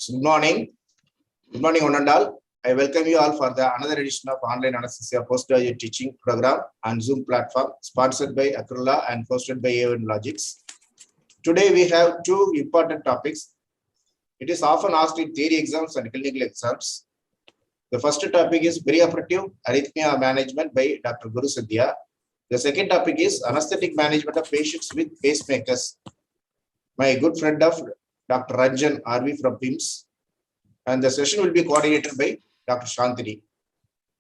Good morning. Good morning, one and all. I welcome you all for the another edition of online anesthesia postgraduate teaching program on Zoom platform, sponsored by Acrola and hosted by A1 Logics. Today we have two important topics. It is often asked in theory exams and clinical exams. The first topic is perioperative arrhythmia management by Dr.Guru. The second topic is anesthetic management of patients with pacemakers. My good friend of Dr. Ranjan RV from PIMS, and the session will be coordinated by Dr. Santhiya.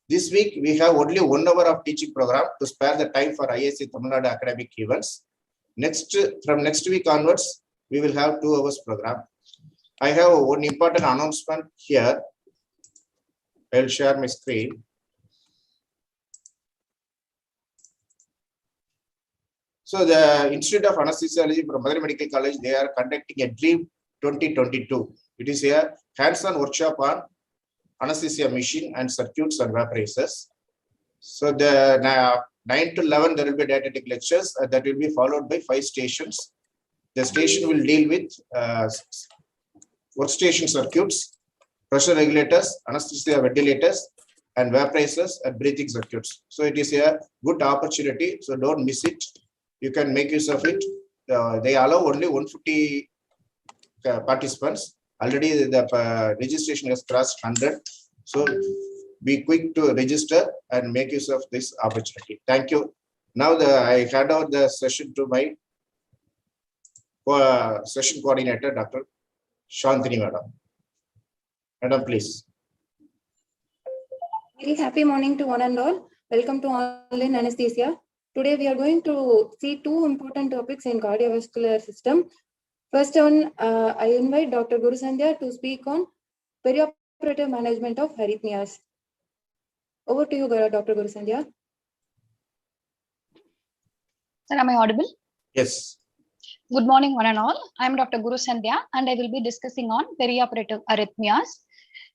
This week, we have only 1 hour of teaching program to spare the time for ISC Tamil Nadu academic events. From next week onwards, we will have 2 hours program. I have one important announcement here. I'll share my screen. So the Institute of Anaesthesiology from Mother Medical College, they are conducting a DREAM 2022. It is a hands-on workshop on anesthesia machine and circuits and vaporizers. So the 9 to 11, there will be didactic lectures that will be followed by 5 stations. The station will deal with workstation circuits, pressure regulators, anesthesia ventilators, and vaporizers and breathing circuits. So it is a good opportunity. So don't miss it. You can make use of it. They allow only 150 participants. Already the registration has crossed 100. So be quick to register and make use of this opportunity. Thank you. Now I hand over the session to my session coordinator, Dr. Santhiya Madam. Madam, please. Very happy morning to one and all. Welcome to online anesthesia. Today we are going to see 2 important topics in cardiovascular system. First one, I invite Dr. Guru to speak on perioperative management of arrhythmias. Over to you, Dr. Guru. Sir, am I audible? Yes. Good morning, one and all. I am Dr. Guru and I will be discussing on perioperative arrhythmias.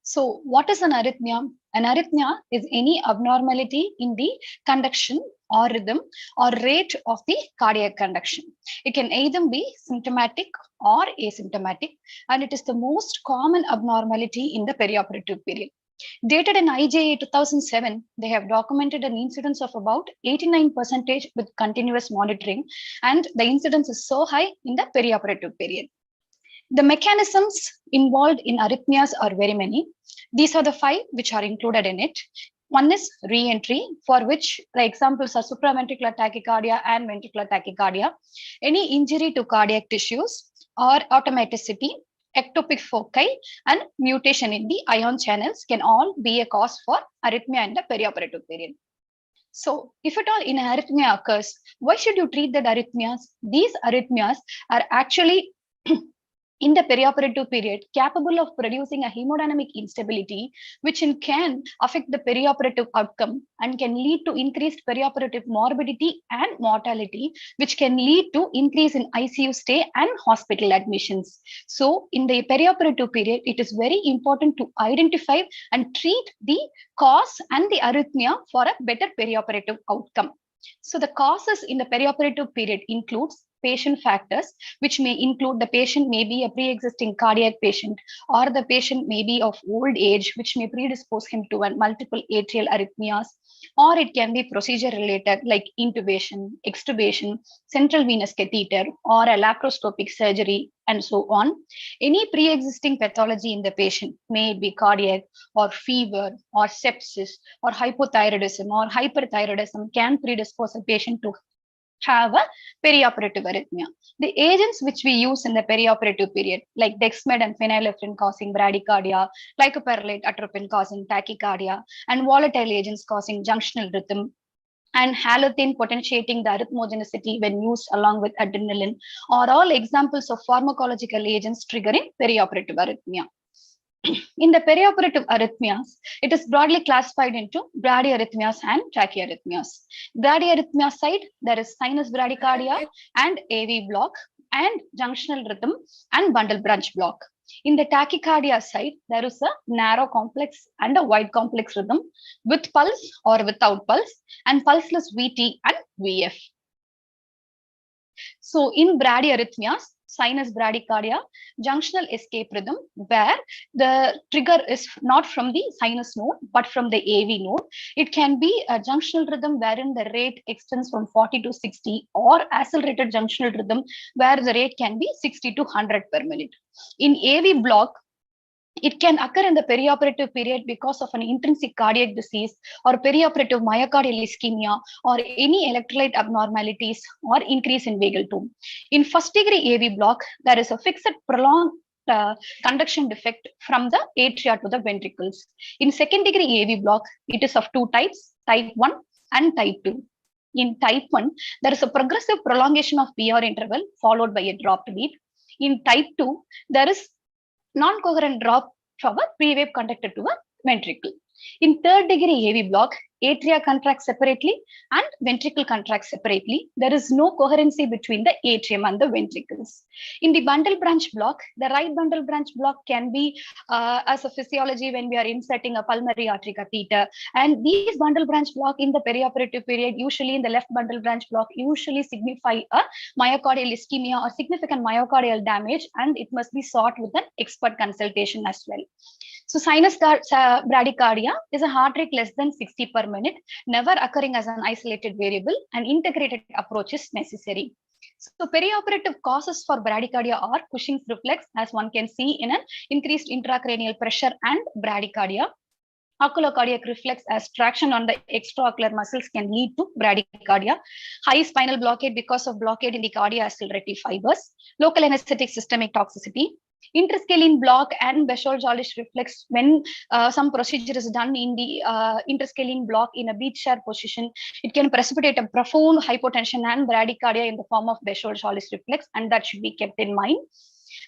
So, what is an arrhythmia? An arrhythmia is any abnormality in the conduction or rhythm or rate of the cardiac conduction. It can either be symptomatic or asymptomatic, and it is the most common abnormality in the perioperative period. Dated in IJA 2007, they have documented an incidence of about 89% with continuous monitoring, and the incidence is so high in the perioperative period. The mechanisms involved in arrhythmias are very many. These are the 5 which are included in it. One is re-entry, for which the examples are supraventricular tachycardia and ventricular tachycardia. Any injury to cardiac tissues or automaticity, ectopic foci, and mutation in the ion channels can all be a cause for arrhythmia in the perioperative period. So, if at all an arrhythmia occurs, why should you treat the arrhythmias? These arrhythmias are actually in the perioperative period capable of producing a hemodynamic instability, which can affect the perioperative outcome and can lead to increased perioperative morbidity and mortality, which can lead to increase in ICU stay and hospital admissions. So in the perioperative period, it is very important to identify and treat the cause and the arrhythmia for a better perioperative outcome. So the causes in the perioperative period includes patient factors, which may include the patient may be a pre-existing cardiac patient, or the patient may be of old age, which may predispose him to multiple atrial arrhythmias, or it can be procedure related like intubation, extubation, central venous catheter, or a laparoscopic surgery, and so on. Any pre-existing pathology in the patient, may it be cardiac or fever or sepsis or hypothyroidism or hyperthyroidism, can predispose a patient to have a perioperative arrhythmia. The agents which we use in the perioperative period, like dexmed and phenylephrine causing bradycardia, glycopyrrolate atropine causing tachycardia, and volatile agents causing junctional rhythm, and halothane potentiating the arrhythmogenicity when used along with adrenaline, are all examples of pharmacological agents triggering perioperative arrhythmia. In the perioperative arrhythmias, it is broadly classified into bradyarrhythmias and tachyarrhythmias. Bradyarrhythmia side, there is sinus bradycardia and AV block, and junctional rhythm and bundle branch block. In the tachycardia side, there is a narrow complex and a wide complex rhythm with pulse or without pulse, and pulseless VT and VF. So in bradyarrhythmias, sinus bradycardia, junctional escape rhythm, where the trigger is not from the sinus node, but from the AV node. It can be a junctional rhythm wherein the rate extends from 40 to 60, or accelerated junctional rhythm where the rate can be 60 to 100 per minute. In AV block, it can occur in the perioperative period because of an intrinsic cardiac disease or perioperative myocardial ischemia or any electrolyte abnormalities or increase in vagal tone. In first degree AV block, there is a fixed prolonged conduction defect from the atria to the ventricles. In second degree AV block, it is of two types, type 1 and type 2. In type 1, there is a progressive prolongation of PR interval followed by a dropped beat. In type 2, there is non-coherent drop from a pre-wave conductor to a ventricle. In third degree AV block, atria contract separately and ventricle contract separately. There is no coherency between the atrium and the ventricles. In the bundle branch block, the right bundle branch block can be as a physiology when we are inserting a pulmonary artery catheter. And these bundle branch block in the perioperative period, usually in the left bundle branch block, usually signify a myocardial ischemia or significant myocardial damage, and it must be sought with an expert consultation as well. So sinus bradycardia is a heart rate less than 60 per minute, never occurring as an isolated variable, and integrated approach is necessary. So perioperative causes for bradycardia are Cushing's reflex, as one can see in an increased intracranial pressure and bradycardia. Oculocardiac reflex, as traction on the extraocular muscles can lead to bradycardia. High spinal blockade because of blockade in the cardiac fibers. Local anesthetic systemic toxicity. Interscalene block and Basholzolish reflex when some procedure is done in the interscalene block in a beach chair position, it can precipitate a profound hypotension and bradycardia in the form of Basholzolish reflex, and that should be kept in mind.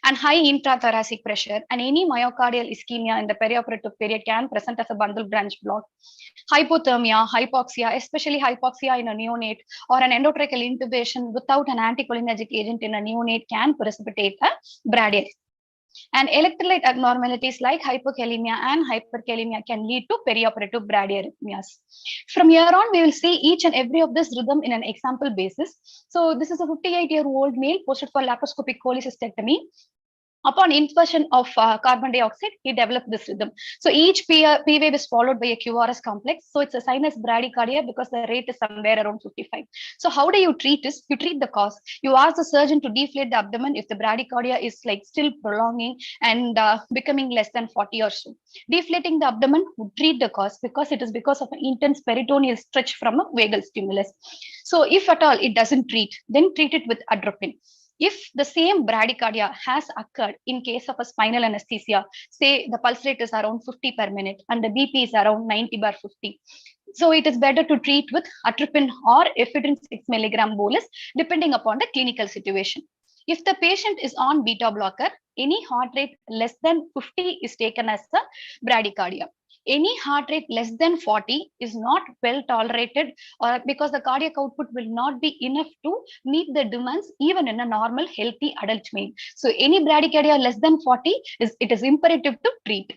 And high intrathoracic pressure and any myocardial ischemia in the perioperative period can present as a bundle branch block. Hypothermia, hypoxia, especially hypoxia in a neonate, or an endotracheal intubation without an anticholinergic agent in a neonate can precipitate a bradyarrhythmia. And electrolyte abnormalities like hypokalemia and hyperkalemia can lead to perioperative bradyarrhythmias. From here on, we will see each and every of this rhythm in an example basis. So this is a 58-year-old male posted for laparoscopic cholecystectomy. Upon infusion of carbon dioxide, he developed this rhythm. So each P wave is followed by a QRS complex. So it's a sinus bradycardia because the rate is somewhere around 55. So how do you treat this? You treat the cause. You ask the surgeon to deflate the abdomen if the bradycardia is like still prolonging and becoming less than 40 or so. Deflating the abdomen would treat the cause because it is because of an intense peritoneal stretch from a vagal stimulus. So if at all it doesn't treat, then treat it with atropine. If the same bradycardia has occurred in case of a spinal anesthesia, say the pulse rate is around 50 per minute and the BP is around 90/50. So it is better to treat with atropine or ephedrine 6 mg bolus, depending upon the clinical situation. If the patient is on beta blocker, any heart rate less than 50 is taken as the bradycardia. Any heart rate less than 40 is not well tolerated, or because the cardiac output will not be enough to meet the demands even in a normal healthy adult male. So any bradycardia less than 40 it is imperative to treat.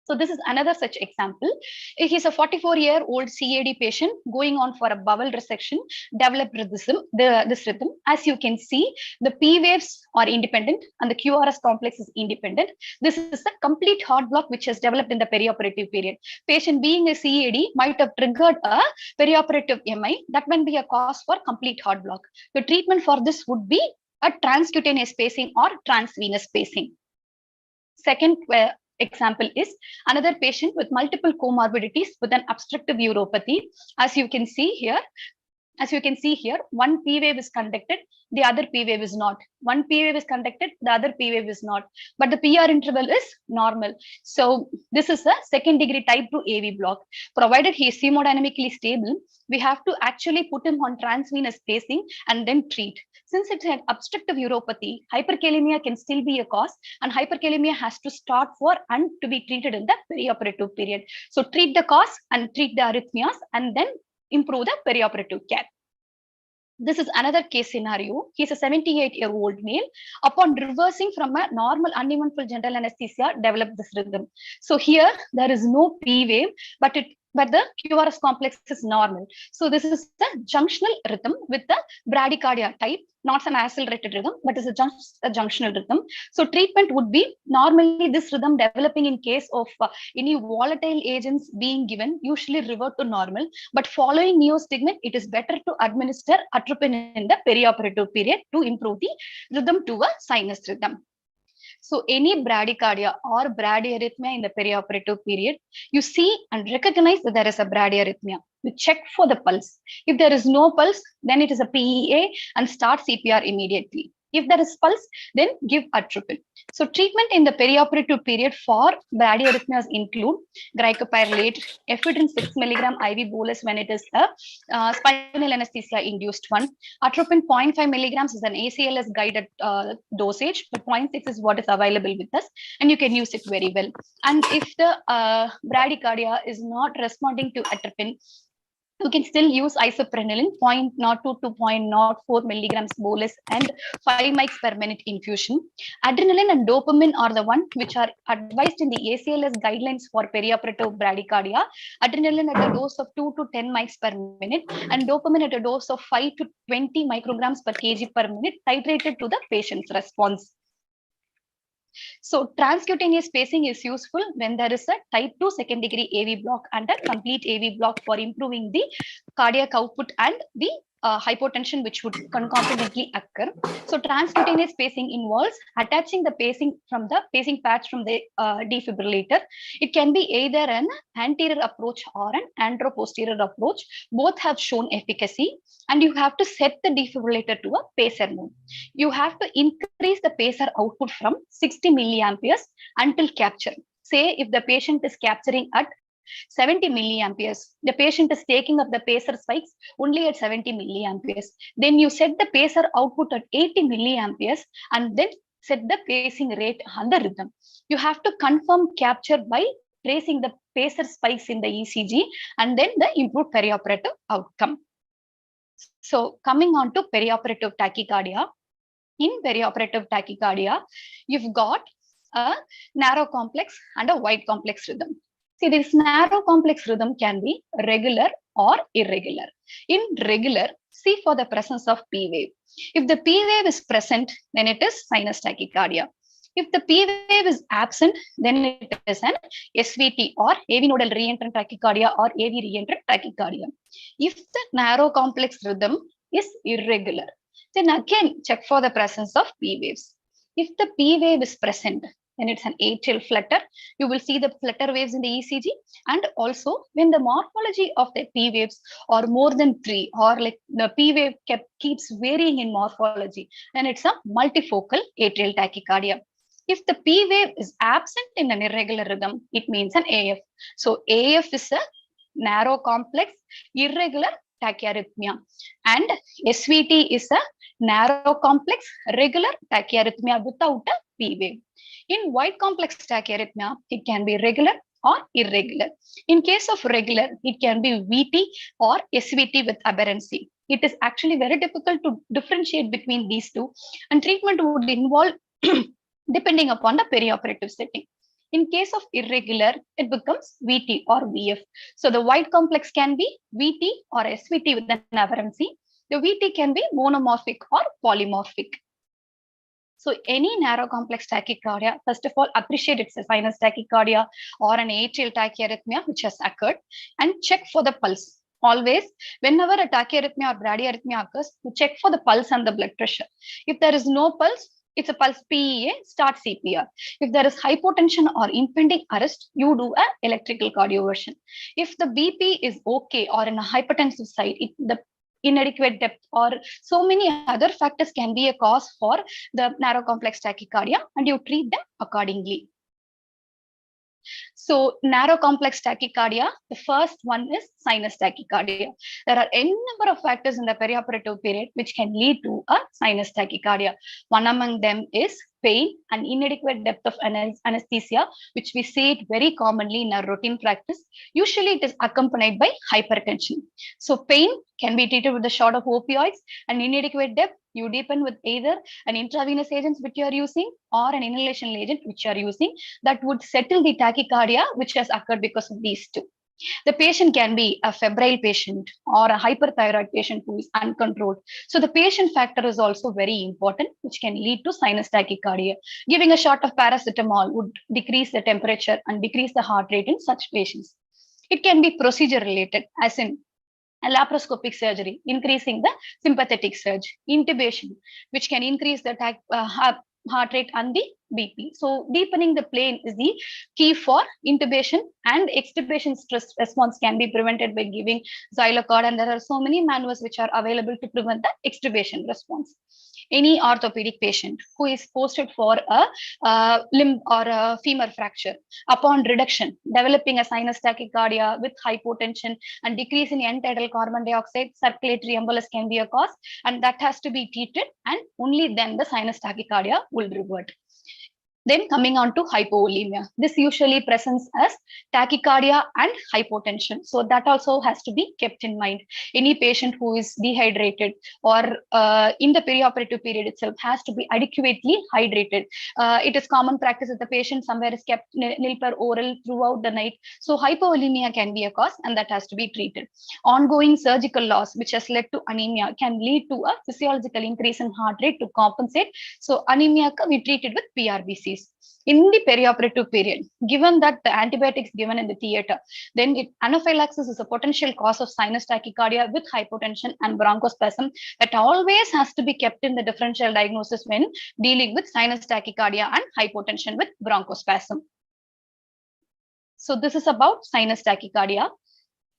So this is another such example. He's a 44-year-old CAD patient going on for a bowel resection, developed this rhythm. As you can see, the P waves are independent and the QRS complex is independent. This is a complete heart block which has developed in the perioperative period. Patient being a CAD might have triggered a perioperative MI. That may be a cause for complete heart block. The treatment for this would be a transcutaneous pacing or transvenous pacing. Second example is another patient with multiple comorbidities with an obstructive uropathy. As you can see here, one P wave is conducted, the other P wave is not. One P wave is conducted, the other P wave is not. But the PR interval is normal. So this is a second degree type 2 AV block. Provided he is hemodynamically stable, we have to actually put him on transvenous pacing and then treat. Since it's an obstructive uropathy, hyperkalemia can still be a cause, and hyperkalemia has to start for and to be treated in the perioperative period. So treat the cause and treat the arrhythmias and then improve the perioperative care. This is another case scenario. He's a 78-year-old male. Upon reversing from a normal uneventful general anesthesia, developed this rhythm. So here there is no P wave, but it but the QRS complex is normal. So this is the junctional rhythm with the bradycardia type, not an accelerated rhythm, but is just a junctional rhythm. So treatment would be normally this rhythm developing in case of any volatile agents being given, usually revert to normal. But following neostigmine, it is better to administer atropine in the perioperative period to improve the rhythm to a sinus rhythm. So any bradycardia or bradyarrhythmia in the perioperative period, you see and recognize that there is a bradyarrhythmia. You check for the pulse. If there is no pulse, then it is a PEA and start CPR immediately. If there is pulse, then give atropine. So treatment in the perioperative period for bradyarrhythmias include glycopyrrolate, ephedrine 6 mg IV bolus when it is a spinal anesthesia induced one. Atropine 0.5 mg is an ACLS guided dosage, but 0.6 is what is available with us, and you can use it very well. And if the bradycardia is not responding to atropine, you can still use isoprenaline 0.02 to 0.04 milligrams bolus and 5 mics per minute infusion. Adrenaline and dopamine are the one which are advised in the ACLS guidelines for perioperative bradycardia. Adrenaline at a dose of 2 to 10 mics per minute and dopamine at a dose of 5 to 20 micrograms per kg per minute, titrated to the patient's response. So transcutaneous pacing is useful when there is a type 2 second degree AV block and a complete AV block for improving the cardiac output and the hypotension which would concomitantly occur. So transcutaneous pacing involves attaching the pacing patch from the defibrillator. It can be either an anterior approach or an anteroposterior approach. Both have shown efficacy, and you have to set the defibrillator to a pacer mode. You have to increase the pacer output from 60 milliamperes until capture. Say if the patient is capturing at 70 milliamperes, the patient is taking up the pacer spikes only at 70 milliamperes. Then you set the pacer output at 80 milliamperes and then set the pacing rate on the rhythm. You have to confirm capture by tracing the pacer spikes in the ECG and then the improved perioperative outcome. So coming on to perioperative tachycardia. In perioperative tachycardia, you've got a narrow complex and a wide complex rhythm. See, this narrow complex rhythm can be regular or irregular. In regular, see for the presence of P wave. If the P wave is present, then it is sinus tachycardia. If the P wave is absent, then it is an SVT or AV nodal reentrant tachycardia or AV reentrant tachycardia. If the narrow complex rhythm is irregular, then again check for the presence of P waves. If the P wave is present, then it's an atrial flutter. You will see the flutter waves in the ECG, and also when the morphology of the P waves are more than 3 or like the P wave keeps varying in morphology, then it's a multifocal atrial tachycardia. If the P wave is absent in an irregular rhythm, it means an AF. So AF is a narrow complex irregular tachyarrhythmia, and SVT is a narrow complex regular tachyarrhythmia without a P wave. In wide complex tachyarrhythmia, it can be regular or irregular. In case of regular, it can be VT or SVT with aberrancy. It is actually very difficult to differentiate between these two, and treatment would involve depending upon the perioperative setting. In case of irregular, it becomes VT or VF. So the wide complex can be VT or SVT with an aberrancy. The VT can be monomorphic or polymorphic. So any narrow complex tachycardia, first of all, appreciate it's a sinus tachycardia or an atrial tachyarrhythmia which has occurred, and check for the pulse. Always, whenever a tachyarrhythmia or bradyarrhythmia occurs, you check for the pulse and the blood pressure. If there is no pulse, it's a pulse PEA, start CPR. If there is hypotension or impending arrest, you do an electrical cardioversion. If the BP is okay or in a hypertensive side, the inadequate depth or so many other factors can be a cause for the narrow complex tachycardia, and you treat them accordingly. So narrow complex tachycardia, the first one is sinus tachycardia. There are any number of factors in the perioperative period which can lead to a sinus tachycardia. One among them is pain and inadequate depth of anesthesia, which we see it very commonly in our routine practice. Usually it is accompanied by hypertension. So pain can be treated with a shot of opioids, and inadequate depth, you deepen with either an intravenous agent which you are using or an inhalation agent which you are using, that would settle the tachycardia which has occurred because of these two. The patient can be a febrile patient or a hyperthyroid patient who is uncontrolled. So the patient factor is also very important, which can lead to sinus tachycardia. Giving a shot of paracetamol would decrease the temperature and decrease the heart rate in such patients. It can be procedure related, as in a laparoscopic surgery, increasing the sympathetic surge, intubation, which can increase the heart rate and the BP. So deepening the plane is the key for intubation, and extubation stress response can be prevented by giving Xylocard, and there are so many manuals which are available to prevent the extubation response. Any orthopedic patient who is posted for a limb or a femur fracture, upon reduction, developing a sinus tachycardia with hypotension and decrease in end-tidal carbon dioxide, circulatory embolus can be a cause, and that has to be treated, and only then the sinus tachycardia will revert. Then coming on to hypovolemia. This usually presents as tachycardia and hypotension. So that also has to be kept in mind. Any patient who is dehydrated or in the perioperative period itself has to be adequately hydrated. It is common practice that the patient somewhere is kept nil per oral throughout the night. So hypovolemia can be a cause, and that has to be treated. Ongoing surgical loss, which has led to anemia, can lead to a physiological increase in heart rate to compensate. So anemia we treat it with PRBC. In the perioperative period, given that the antibiotics given in the theater, then anaphylaxis is a potential cause of sinus tachycardia with hypotension and bronchospasm that always has to be kept in the differential diagnosis when dealing with sinus tachycardia and hypotension with bronchospasm. So this is about sinus tachycardia.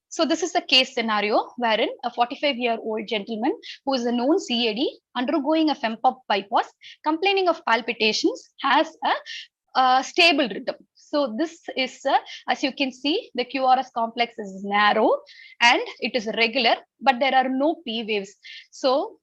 So this is a case scenario wherein a 45-year-old gentleman who is a known CAD undergoing a FEMPOP bypass, complaining of palpitations, has a stable rhythm. So this is, as you can see, the QRS complex is narrow and it is regular, but there are no P waves. So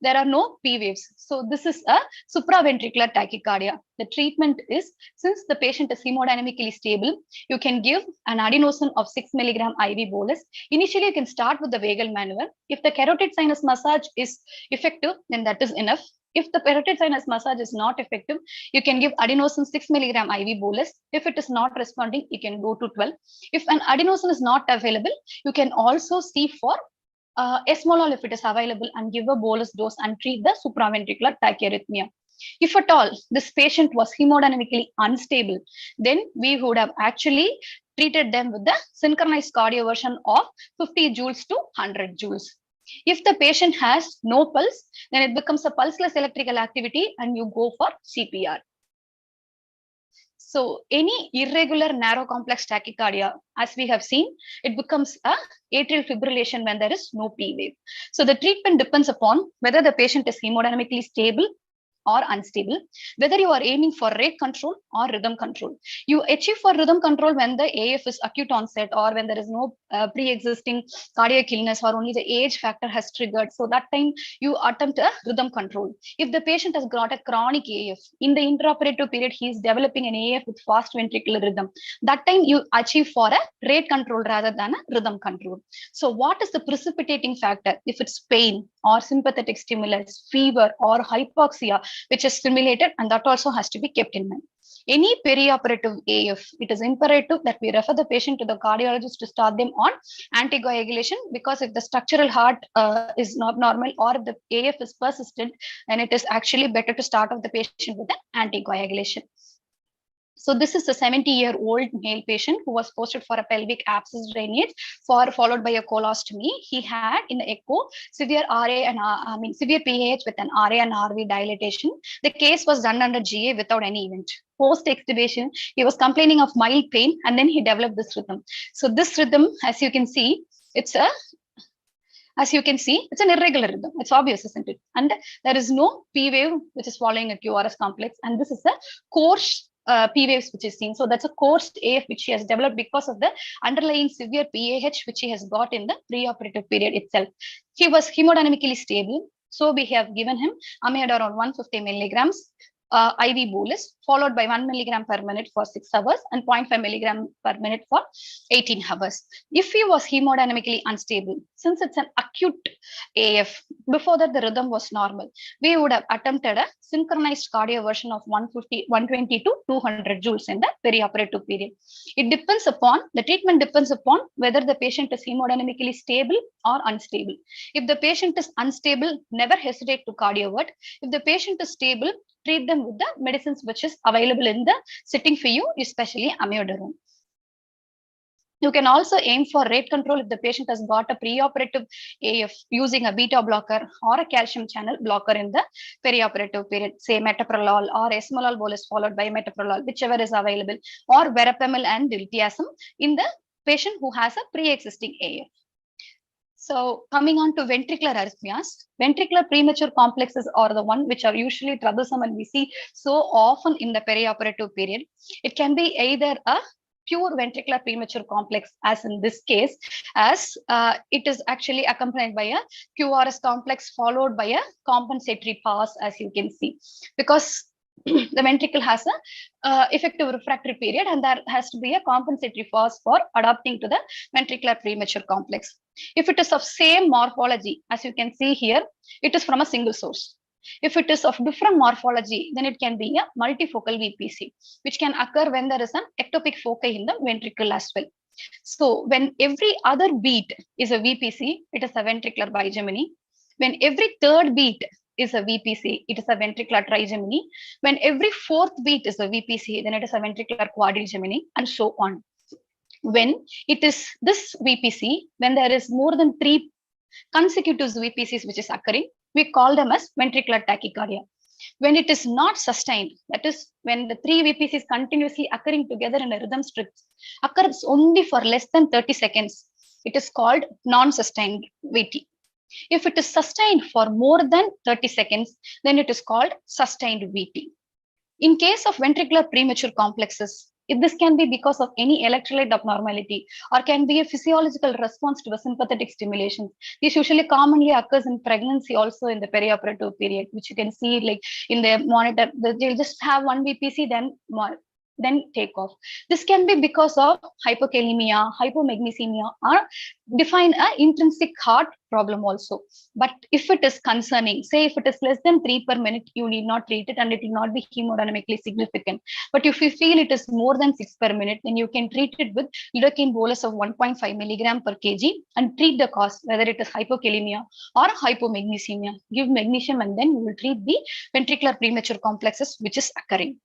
there are no P waves. So this is a supraventricular tachycardia. The treatment is, since the patient is hemodynamically stable, you can give an adenosine of 6 mg IV bolus. Initially, you can start with the vagal maneuver. If the carotid sinus massage is effective, then that is enough. If the carotid sinus massage is not effective, you can give adenosine 6 mg IV bolus. If it is not responding, you can go to 12. If an adenosine is not available, you can also see for esmolol if it is available and give a bolus dose and treat the supraventricular tachyarrhythmia. If at all this patient was hemodynamically unstable, then we would have actually treated them with the synchronized cardioversion of 50 joules to 100 joules. If the patient has no pulse, then it becomes a pulseless electrical activity and you go for CPR. So any irregular narrow complex tachycardia, as we have seen, it becomes a atrial fibrillation when there is no P wave. So the treatment depends upon whether the patient is hemodynamically stable or unstable, whether you are aiming for rate control or rhythm control. You achieve for rhythm control when the AF is acute onset or when there is no pre-existing cardiac illness or only the age factor has triggered. So that time you attempt a rhythm control. If the patient has got a chronic AF, in the intraoperative period, he is developing an AF with fast ventricular rhythm. That time you achieve for a rate control rather than a rhythm control. So what is the precipitating factor? If it's pain or sympathetic stimulus, fever or hypoxia, which is stimulated, and that also has to be kept in mind. Any perioperative AF, it is imperative that we refer the patient to the cardiologist to start them on anticoagulation, because if the structural heart is not normal or if the AF is persistent, then it is actually better to start off the patient with an anticoagulation. So this is a 70-year-old male patient who was posted for a pelvic abscess drainage followed by a colostomy. He had in the echo severe severe PAH with an RA and RV dilatation. The case was done under GA without any event. Post extubation, he was complaining of mild pain and then he developed this rhythm. So this rhythm, as you can see, it's an irregular rhythm. It's obvious, isn't it? And there is no P wave which is following a QRS complex, and this is a coarse P waves which is seen. So that's a coarse AF which he has developed because of the underlying severe PAH which he has got in the preoperative period itself. He was hemodynamically stable, so we have given him amiodarone 150 milligrams IV bolus, followed by 1 milligram per minute for 6 hours and 0.5 milligram per minute for 18 hours. If he was hemodynamically unstable, since it's an acute AF, before that the rhythm was normal, we would have attempted a synchronized cardioversion of 120 to 200 joules in the perioperative period. The treatment depends upon whether the patient is hemodynamically stable or unstable. If the patient is unstable, never hesitate to cardiovert. If the patient is stable, treat them with the medicines which is available in the sitting for you, especially amiodarone. You can also aim for rate control if the patient has got a preoperative AF using a beta blocker or a calcium channel blocker in the perioperative period, say metoprolol or esmolol bolus followed by metoprolol, whichever is available, or verapamil and diltiazem in the patient who has a pre-existing AF. So coming on to ventricular arrhythmias, ventricular premature complexes are the one which are usually troublesome and we see so often in the perioperative period. It can be either a pure ventricular premature complex, as in this case, as it is actually accompanied by a QRS complex followed by a compensatory pause, as you can see, because the ventricle has a effective refractory period and there has to be a compensatory pause for adapting to the ventricular premature complex. If it is of same morphology, as you can see here, it is from a single source. If it is of different morphology, then it can be a multifocal VPC, which can occur when there is an ectopic foci in the ventricle as well. So when every other beat is a VPC, it is a ventricular bigeminy. When every third beat is a VPC, it is a ventricular trigeminy. When every fourth beat is a VPC, then it is a ventricular quadrigeminy, and so on. When it is this VPC, when there is more than 3 consecutive VPCs which is occurring, we call them as ventricular tachycardia. When it is not sustained, that is when the 3 VPCs continuously occurring together in a rhythm strip occurs only for less than 30 seconds, it is called non-sustained VT. If it is sustained for more than 30 seconds, then it is called sustained VT. In case of ventricular premature complexes, this can be because of any electrolyte abnormality or can be a physiological response to a sympathetic stimulation. This usually commonly occurs in pregnancy, also in the perioperative period, which you can see like in the monitor. They'll just have 1 VPC, then take off. This can be because of hypokalemia, hypomagnesemia, or define an intrinsic heart problem also. But if it is concerning, say if it is less than 3 per minute, you need not treat it and it will not be hemodynamically significant. But if you feel it is more than 6 per minute, then you can treat it with lidocaine bolus of 1.5 milligram per kg and treat the cause, whether it is hypokalemia or hypomagnesemia. Give magnesium and then you will treat the ventricular premature complexes which is occurring.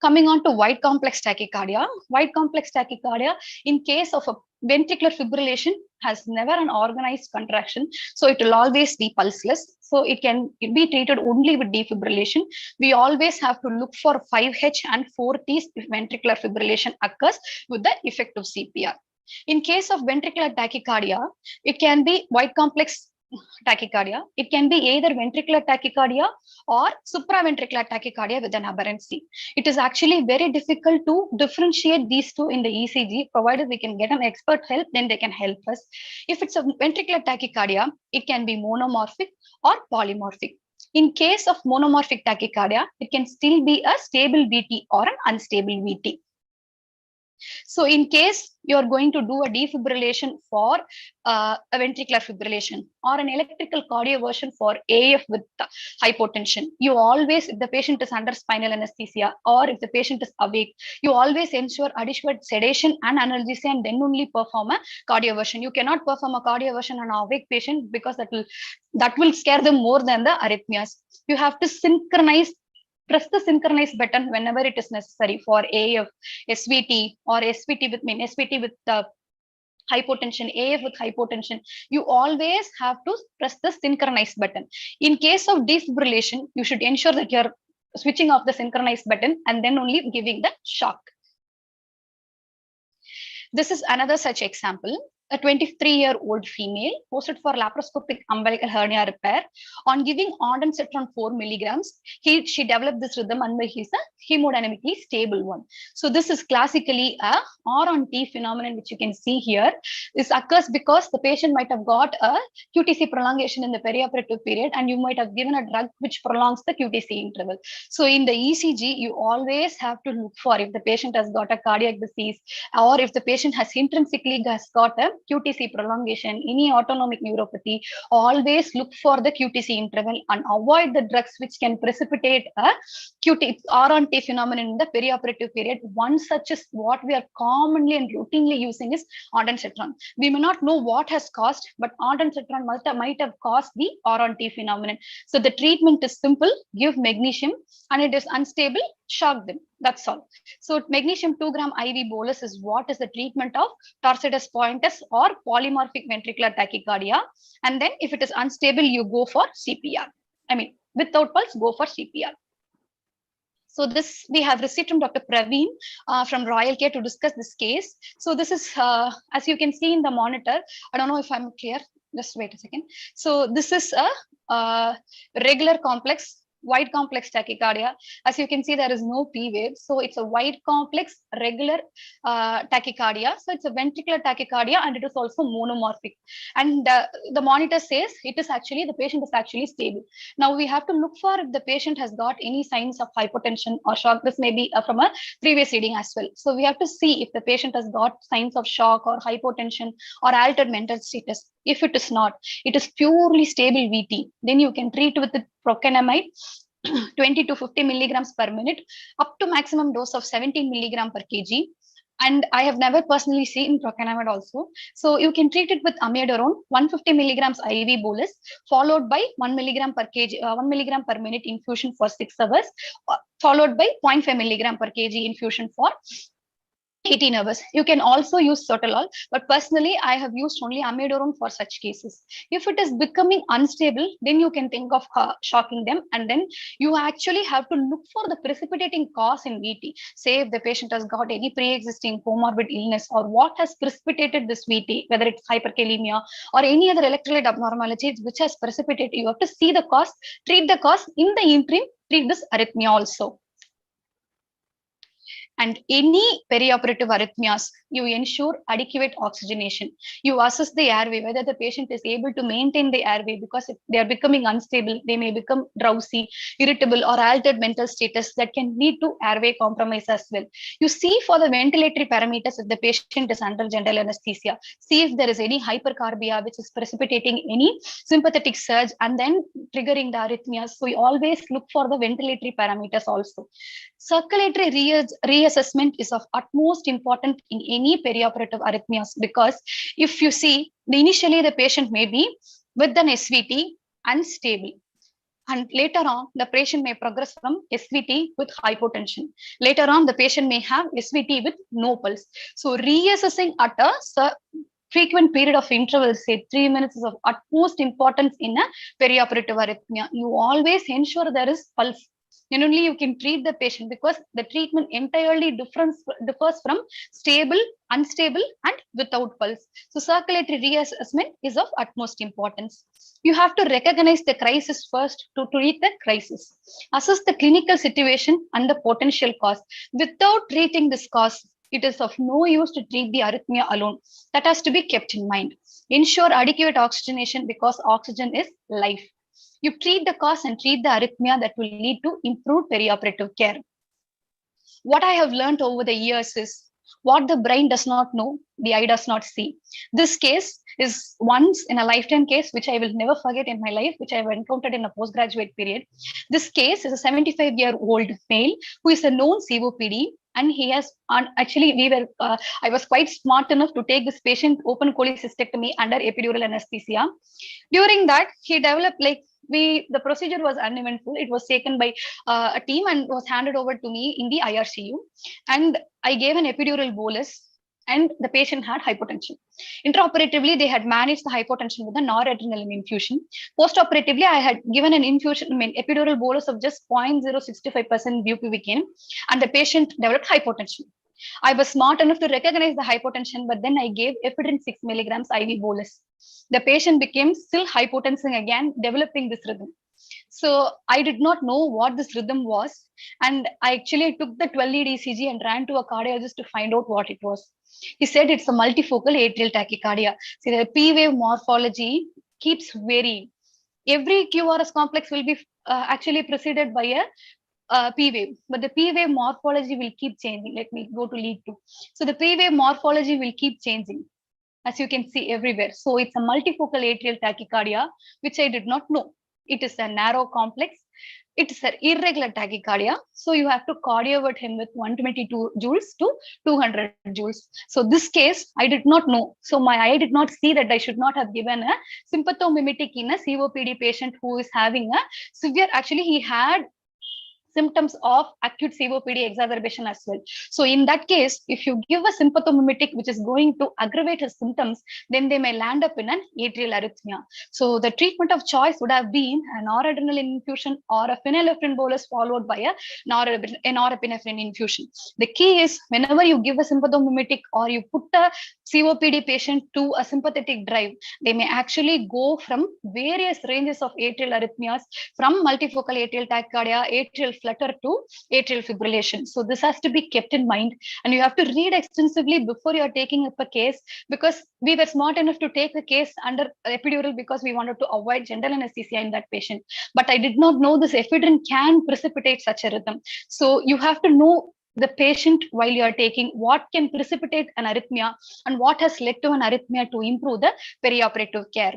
Coming on to wide complex tachycardia. Wide complex tachycardia, in case of a ventricular fibrillation, has never an organized contraction, so it will always be pulseless. So it can be treated only with defibrillation. We always have to look for 5H and 4Ts if ventricular fibrillation occurs with the effective CPR. In case of ventricular tachycardia, it can be wide complex tachycardia. It can be either ventricular tachycardia or supraventricular tachycardia with an aberrancy. It is actually very difficult to differentiate these two in the ECG, provided we can get an expert help, then they can help us. If it's a ventricular tachycardia, it can be monomorphic or polymorphic. In case of monomorphic tachycardia, it can still be a stable VT or an unstable VT. So in case you're going to do a defibrillation for a ventricular fibrillation or an electrical cardioversion for AF with hypotension, you always, if the patient is under spinal anesthesia or if the patient is awake, you always ensure adequate sedation and analgesia and then only perform a cardioversion. You cannot perform a cardioversion on an awake patient because that will scare them more than the arrhythmias. You have to press the synchronize button whenever it is necessary for AF, SVT or SVT with hypotension, AF with hypotension. You always have to press the synchronize button. In case of defibrillation, you should ensure that you're switching off the synchronize button and then only giving the shock. This is another such example. a 23-year-old female posted for laparoscopic umbilical hernia repair. On giving ondansetron 4 milligrams, she developed this rhythm and he's a hemodynamically stable one. So this is classically a R-on-T phenomenon, which you can see here. This occurs because the patient might have got a QTC prolongation in the perioperative period, and you might have given a drug which prolongs the QTC interval. So in the ECG, you always have to look for if the patient has got a cardiac disease, or if the patient has intrinsically got a QTC prolongation, any autonomic neuropathy. Always look for the QTC interval and avoid the drugs which can precipitate a QT R-on-T phenomenon in the perioperative period. One such is what we are commonly and routinely using is ondansetron. We may not know what has caused, but ondansetron might have caused the R-on-T phenomenon. So the treatment is simple: give magnesium, and it is unstable, shock them. That's all. So magnesium 2 gram IV bolus is what is the treatment of torsitis pointus or polymorphic ventricular tachycardia. And then if it is unstable, you go for CPR. I mean, without pulse, go for CPR. So this we have received from Dr. Praveen from Royal Care to discuss this case. So this is, as you can see in the monitor, I don't know if I'm clear, just wait a second. So this is a regular complex, wide complex tachycardia. As you can see, there is no P wave. So it's a wide complex regular tachycardia. So it's a ventricular tachycardia, and it is also monomorphic. And the monitor says it is actually, the patient is actually stable. Now we have to look for if the patient has got any signs of hypotension or shock. This may be from a previous reading as well. So we have to see if the patient has got signs of shock or hypotension or altered mental status. If it is not, it is purely stable VT, then you can treat with the procainamide 20 to 50 milligrams per minute, up to maximum dose of 17 milligram per kg. And I have never personally seen procainamide also. So you can treat it with amiodarone 150 milligrams IV bolus, followed by 1 milligram per kg, 1 milligram per minute infusion for 6 hours, followed by 0.5 milligram per kg infusion for 18 hours. You can also use sotalol, but personally, I have used only amiodarone for such cases. If it is becoming unstable, then you can think of shocking them, and then you actually have to look for the precipitating cause in VT. Say if the patient has got any pre-existing comorbid illness, or what has precipitated this VT, whether it's hyperkalemia or any other electrolyte abnormalities which has precipitated. You have to see the cause, treat the cause. In the interim, treat this arrhythmia also. And any perioperative arrhythmias, you ensure adequate oxygenation. You assess the airway, whether the patient is able to maintain the airway, because if they are becoming unstable, they may become drowsy, irritable, or altered mental status that can lead to airway compromise as well. You see for the ventilatory parameters if the patient is under general anesthesia. See if there is any hypercarbia which is precipitating any sympathetic surge and then triggering the arrhythmias. So we always look for the ventilatory parameters also. Circulatory reassessment is of utmost importance in any perioperative arrhythmias, because if you see, initially the patient may be with an SVT unstable, and later on the patient may progress from SVT with hypotension. Later on the patient may have SVT with no pulse. So reassessing at a frequent period of interval, say 3 minutes, is of utmost importance in a perioperative arrhythmia. You always ensure there is pulse. Then only you can treat the patient, because the treatment entirely differs from stable, unstable, and without pulse. So circulatory reassessment is of utmost importance. You have to recognize the crisis first to treat the crisis. Assess the clinical situation and the potential cause. Without treating this cause, it is of no use to treat the arrhythmia alone. That has to be kept in mind. Ensure adequate oxygenation, because oxygen is life. You treat the cause and treat the arrhythmia, that will lead to improved perioperative care. What I have learned over the years is, what the brain does not know, the eye does not see. This case is once in a lifetime case, which I will never forget in my life, which I have encountered in a postgraduate period. This case is a 75-year-old male who is a known COPD. And he has, actually, I was quite smart enough to take this patient open cholecystectomy under epidural anesthesia. During that, he developed the procedure was uneventful. It was taken by a team and was handed over to me in the IRCU. And I gave an epidural bolus, and the patient had hypotension. Intraoperatively, they had managed the hypotension with a noradrenaline infusion. Postoperatively, I had given an infusion, epidural bolus of just 0.065% bupivacaine, and the patient developed hypotension. I was smart enough to recognize the hypotension, but then I gave ephedrine 6 milligrams IV bolus. The patient became still hypotensive again, developing this rhythm. So I did not know what this rhythm was. And I actually took the 12-lead ECG and ran to a cardiologist to find out what it was. He said it's a multifocal atrial tachycardia. See, the P wave morphology keeps varying. Every QRS complex will be actually preceded by a P wave, but the P wave morphology will keep changing. Let me go to lead 2. So the P wave morphology will keep changing, as you can see everywhere. So it's a multifocal atrial tachycardia, which I did not know. It is a narrow complex. It is an irregular tachycardia. So you have to cardiovert him with 122 joules to 200 joules. So this case, I did not know. So my eye did not see that I should not have given a sympathomimetic in a COPD patient who is having a severe, actually he had symptoms of acute COPD exacerbation as well. So in that case, if you give a sympathomimetic which is going to aggravate his symptoms, then they may land up in an atrial arrhythmia. So the treatment of choice would have been a noradrenaline infusion or a phenylephrine bolus followed by a norepinephrine infusion. The key is whenever you give a sympathomimetic or you put a COPD patient to a sympathetic drive, they may actually go from various ranges of atrial arrhythmias, from multifocal atrial tachycardia, atrial flutter to atrial fibrillation. So this has to be kept in mind, and you have to read extensively before you are taking up a case, because we were smart enough to take the case under epidural because we wanted to avoid general anesthesia in that patient. But I did not know this ephedrine can precipitate such a rhythm. So you have to know the patient while you are taking what can precipitate an arrhythmia and what has led to an arrhythmia to improve the perioperative care.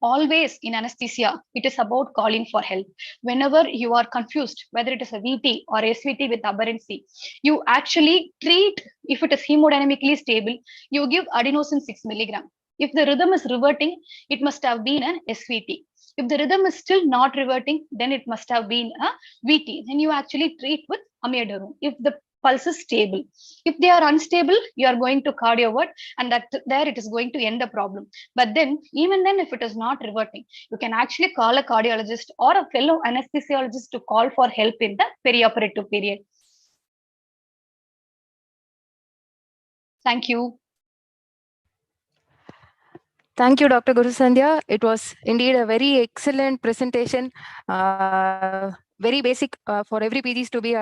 Always in anesthesia, it is about calling for help. Whenever you are confused, whether it is a VT or SVT with aberrancy, you actually treat, if it is hemodynamically stable, you give adenosine 6 milligram. If the rhythm is reverting, it must have been an SVT. If the rhythm is still not reverting, then it must have been a VT. Then you actually treat with amiodarone. If the pulse is stable. If they are unstable, you are going to cardiovert, and that there it is going to end the problem. But then, even then, if it is not reverting, you can actually call a cardiologist or a fellow anesthesiologist to call for help in the perioperative period. Thank you. Thank you, Dr. Guru Santhiya. It was indeed a very excellent presentation, very basic for every PGs to be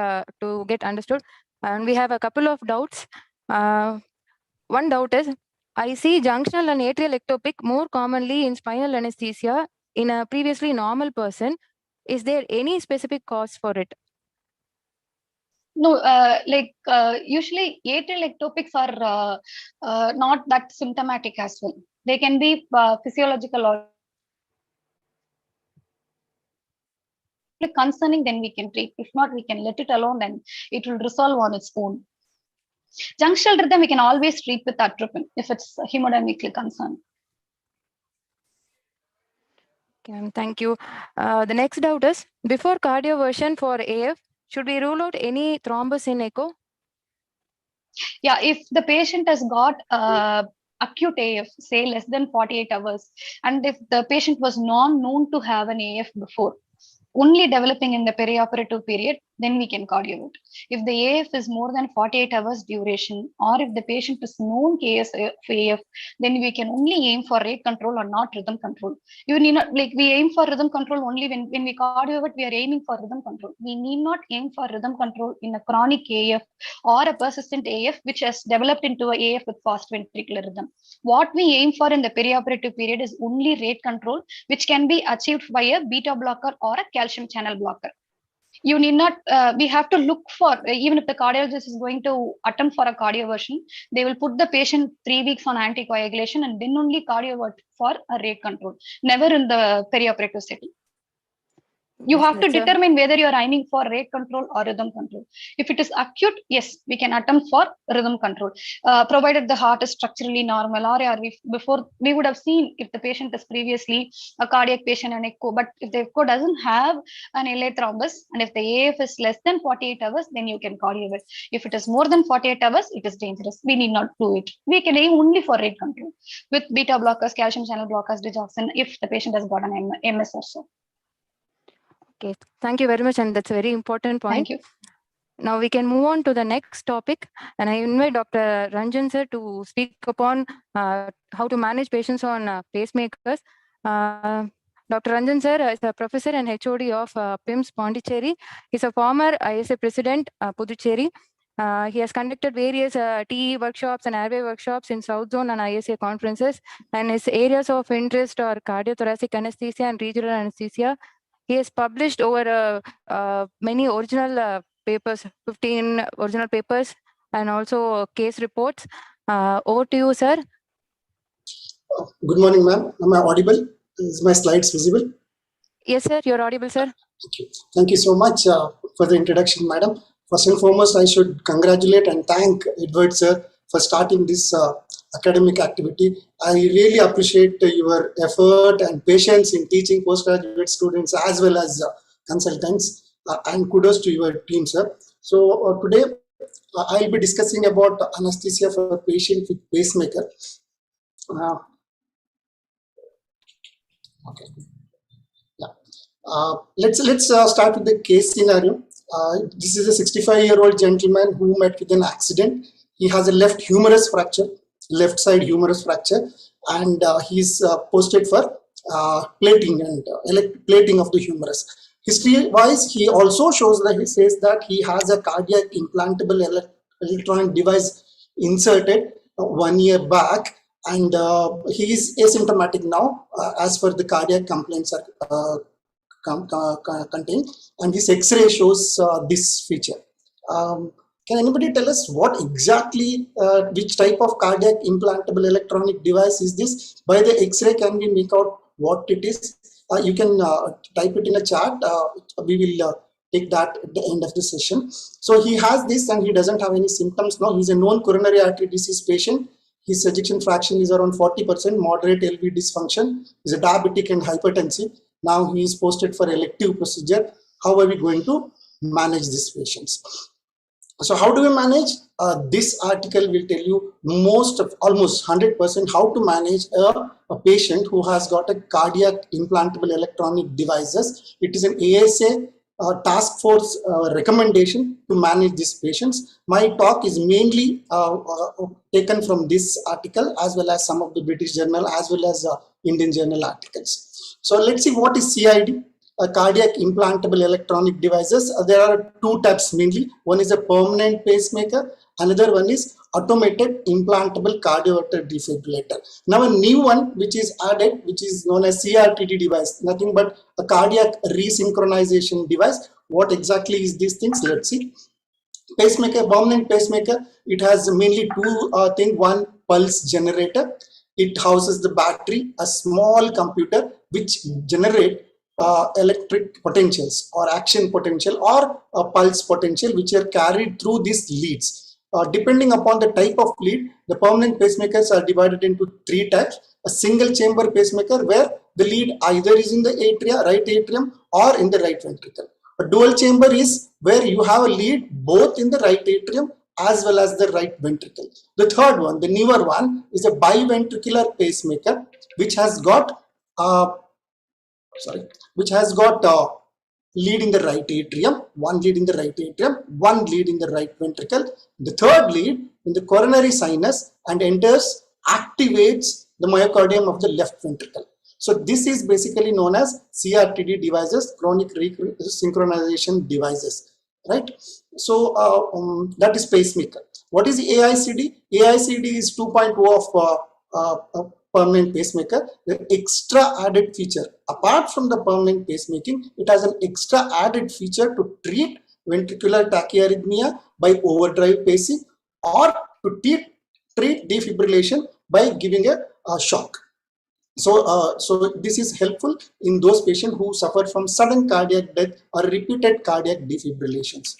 to get understood. And we have a couple of doubts. One doubt is, I see junctional and atrial ectopic more commonly in spinal anesthesia in a previously normal person. Is there any specific cause for it? No, usually atrial ectopics are not that symptomatic as well. They can be physiological or concerning, then we can treat. If not, we can let it alone, then it will resolve on its own. Junctional rhythm, we can always treat with atropine if it's hemodynamically concerned. Okay, thank you. The next doubt is, before cardioversion for AF, should we rule out any thrombus in echo? Yeah, if the patient has got acute AF, say less than 48 hours, and if the patient was known to have an AF before, only developing in the perioperative period, then we can cardiovert. If the AF is more than 48 hours duration, or if the patient is known case of AF, then we can only aim for rate control or not rhythm control. You need not, like, we aim for rhythm control only when we cardiovert, we are aiming for rhythm control. We need not aim for rhythm control in a chronic AF or a persistent AF which has developed into a AF with fast ventricular rhythm. What we aim for in the perioperative period is only rate control, which can be achieved by a beta blocker or a calcium channel blocker. You need not, we have to look for, even if the cardiologist is going to attempt for a cardioversion, they will put the patient 3 weeks on anticoagulation and then only cardiovert for a rate control, never in the perioperative setting. You have to determine whether you are aiming for rate control or rhythm control. If it is acute, yes, we can attempt for rhythm control, provided the heart is structurally normal, or before we would have seen if the patient is previously a cardiac patient and echo. But if the echo doesn't have an LA thrombus and if the AF is less than 48 hours, then you can cardiovert. If it is more than 48 hours, it is dangerous. We need not do it. We can aim only for rate control with beta blockers, calcium channel blockers, digoxin, if the patient has got an MS or so. Okay, thank you very much, and that's a very important point. Thank you. Now we can move on to the next topic, and I invite Dr. Ranjan sir to speak upon how to manage patients on pacemakers. Dr. Ranjan sir is a professor and HOD of PIMS Pondicherry. He's a former ISA president, Puducherry. He has conducted various TE workshops and airway workshops in South Zone and ISA conferences, and his areas of interest are cardiothoracic anesthesia and regional anesthesia. He has published over many original papers, 15 original papers, and also case reports. Over to you, sir. Good morning, ma'am. Am I audible? Is my slides visible? Yes, sir. You're audible, sir. Thank you. Thank you so much for the introduction, madam. First and foremost, I should congratulate and thank Edward, sir, for starting this academic activity. I really appreciate your effort and patience in teaching postgraduate students as well as consultants, and kudos to your team, sir. So today, I'll be discussing about anesthesia for patients with pacemaker. Okay. Yeah. Let's start with the case scenario. This is a 65-year-old gentleman who met with an accident. He has a left humerus fracture, left side humerus fracture, and he's posted for plating and plating of the humerus. History-wise, he also shows that he says that he has a cardiac implantable electronic device inserted 1 year back, and he is asymptomatic now as per the cardiac complaints are contained, and his X-ray shows this feature. Can anybody tell us what exactly, which type of cardiac implantable electronic device is this? By the X-ray, can we make out what it is? You can type it in a chat. We will take that at the end of the session. So he has this and he doesn't have any symptoms now. He's a known coronary artery disease patient. His ejection fraction is around 40%, moderate LV dysfunction. He's a diabetic and hypertensive. Now he is posted for elective procedure. How are we going to manage these patients? So how do we manage? This article will tell you almost 100% how to manage a patient who has got a cardiac implantable electronic devices. It is an ASA task force recommendation to manage these patients. My talk is mainly taken from this article as well as some of the British journal as well as Indian journal articles. So let's see what is CID. Cardiac implantable electronic devices. There are two types mainly. One is a permanent pacemaker. Another one is automated implantable cardioverter defibrillator. Now a new one which is added, which is known as CRTD device, nothing but a cardiac resynchronization device. What exactly is these things? Let's see. Pacemaker, permanent pacemaker, it has mainly two things. One, pulse generator. It houses the battery, a small computer which generate electric potentials or action potential or pulse potential which are carried through these leads. Depending upon the type of lead, the permanent pacemakers are divided into three types. A single chamber pacemaker where the lead either is in the atria, right atrium, or in the right ventricle. A dual chamber is where you have a lead both in the right atrium as well as the right ventricle. The third one, the newer one, is a biventricular pacemaker which has got lead in the right atrium, one lead in the right atrium, one lead in the right ventricle. The third lead in the coronary sinus and enters, activates the myocardium of the left ventricle. So this is basically known as CRTD devices, chronic synchronization devices, right? So that is pacemaker. What is the AICD? AICD is 2.0 of permanent pacemaker. The extra added feature, apart from the permanent pacemaking, it has an extra added feature to treat ventricular tachyarrhythmia by overdrive pacing or to treat defibrillation by giving a shock. So, so this is helpful in those patients who suffer from sudden cardiac death or repeated cardiac defibrillations.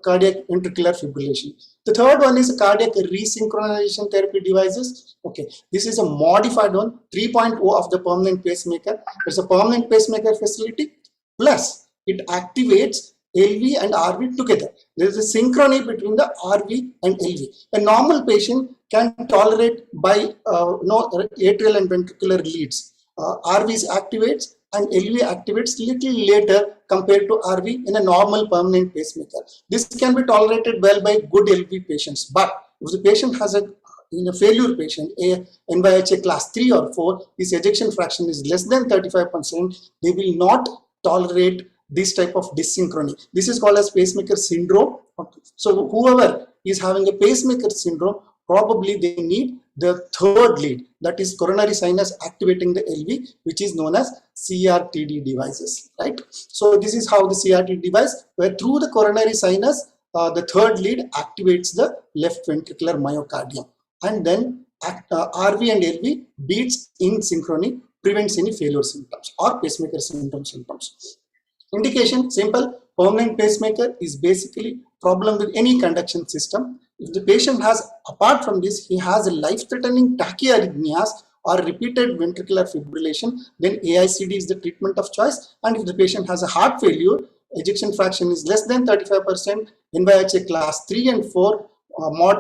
Cardiac ventricular fibrillation. The third one is cardiac resynchronization therapy devices. Okay, this is a modified one, 3.0 of the permanent pacemaker. It's a permanent pacemaker facility, plus it activates LV and RV together. There is a synchrony between the RV and LV. A normal patient can tolerate by atrial and ventricular leads. RVs activates and LV activates little later compared to RV in a normal permanent pacemaker. This can be tolerated well by good LV patients, but if the patient has in a failure patient, a NYHA class 3 or 4, his ejection fraction is less than 35%, they will not tolerate this type of dyssynchrony. This is called as pacemaker syndrome. So whoever is having a pacemaker syndrome, probably they need the third lead, that is coronary sinus activating the LV, which is known as CRTD devices, right? So this is how the CRTD device, where through the coronary sinus, the third lead activates the left ventricular myocardium, and then RV and LV beats in synchrony, prevents any failure symptoms or pacemaker symptoms. Indication simple, permanent pacemaker is basically problem with any conduction system. If the patient has, apart from this, he has a life-threatening tachyarrhythmias or repeated ventricular fibrillation, then AICD is the treatment of choice. And if the patient has a heart failure, ejection fraction is less than 35%, NYHA class 3 and 4,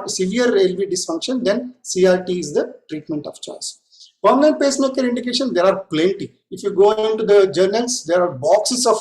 severe LV dysfunction, then CRT is the treatment of choice. Permanent pacemaker indication, there are plenty. If you go into the journals, there are boxes of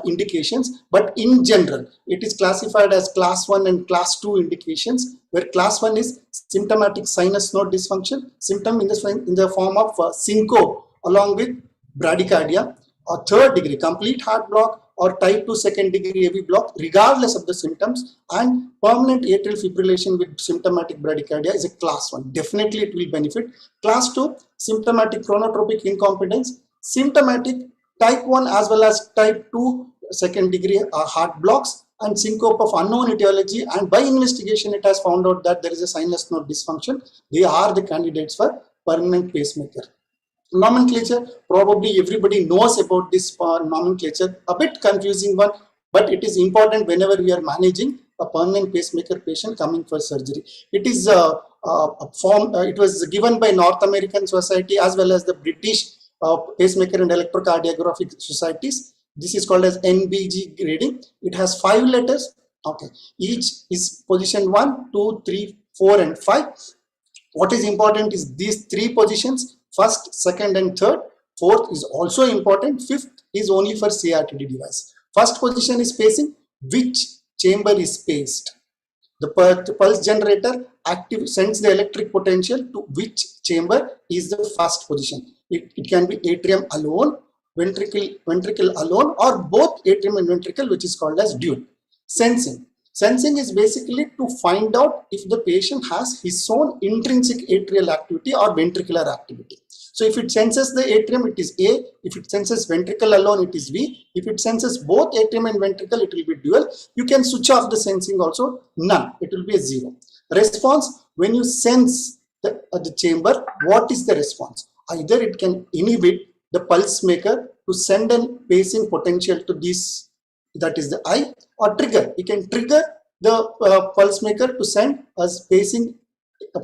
indications, but in general, it is classified as class 1 and class 2 indications, where class 1 is symptomatic sinus node dysfunction, symptom in the form of syncope along with bradycardia, or third degree complete heart block, or type 2 second degree AV block, regardless of the symptoms, and permanent atrial fibrillation with symptomatic bradycardia is a class 1. Definitely it will benefit. Class 2, symptomatic chronotropic incompetence, symptomatic type 1 as well as type 2 second degree heart blocks, and syncope of unknown etiology, and by investigation it has found out that there is a sinus node dysfunction. They are the candidates for permanent pacemaker. Nomenclature, probably everybody knows about this nomenclature, a bit confusing one, but it is important whenever we are managing a permanent pacemaker patient coming for surgery. It is it was given by North American Society as well as the British Pacemaker and Electrocardiographic Societies. This is called as NBG grading. It has 5 letters. Okay, each is position 1, 2, 3, 4, and 5. What is important is these 3 positions: first, second, and third. Fourth is also important. Fifth is only for CRTD device. First position is pacing. Which chamber is spaced? The pulse generator sends the electric potential to which chamber is the first position. It can be atrium alone, ventricle alone, or both atrium and ventricle, which is called as dual. Sensing. Sensing is basically to find out if the patient has his own intrinsic atrial activity or ventricular activity. So if it senses the atrium, it is A. If it senses ventricle alone, it is V. If it senses both atrium and ventricle, it will be dual. You can switch off the sensing also, none. It will be a 0. Response, when you sense the chamber, what is the response? Either it can inhibit the pulse maker to send a pacing potential to this, that is the I, or trigger. You can trigger the pulse maker to send a pacing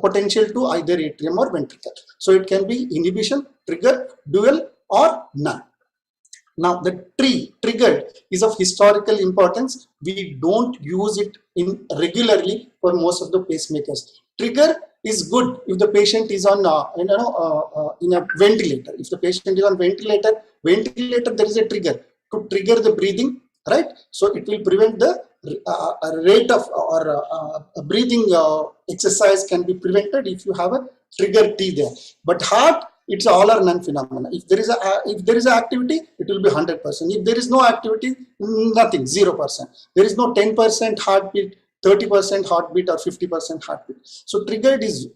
potential to either atrium or ventricle. So it can be inhibition, trigger, dual, or none. Now the triggered is of historical importance. We don't use it regularly for most of the pacemakers. Trigger is good if the patient is on in a ventilator. If the patient is on ventilator, there is a trigger to trigger the breathing, right? So it will prevent the rate of or breathing exercise can be prevented if you have a trigger T there. But heart, it's all or none phenomena. If there is a activity, it will be 100%. If there is no activity, nothing, 0%. There is no 10% heartbeat, 30% heartbeat, or 50% heartbeat. So triggered is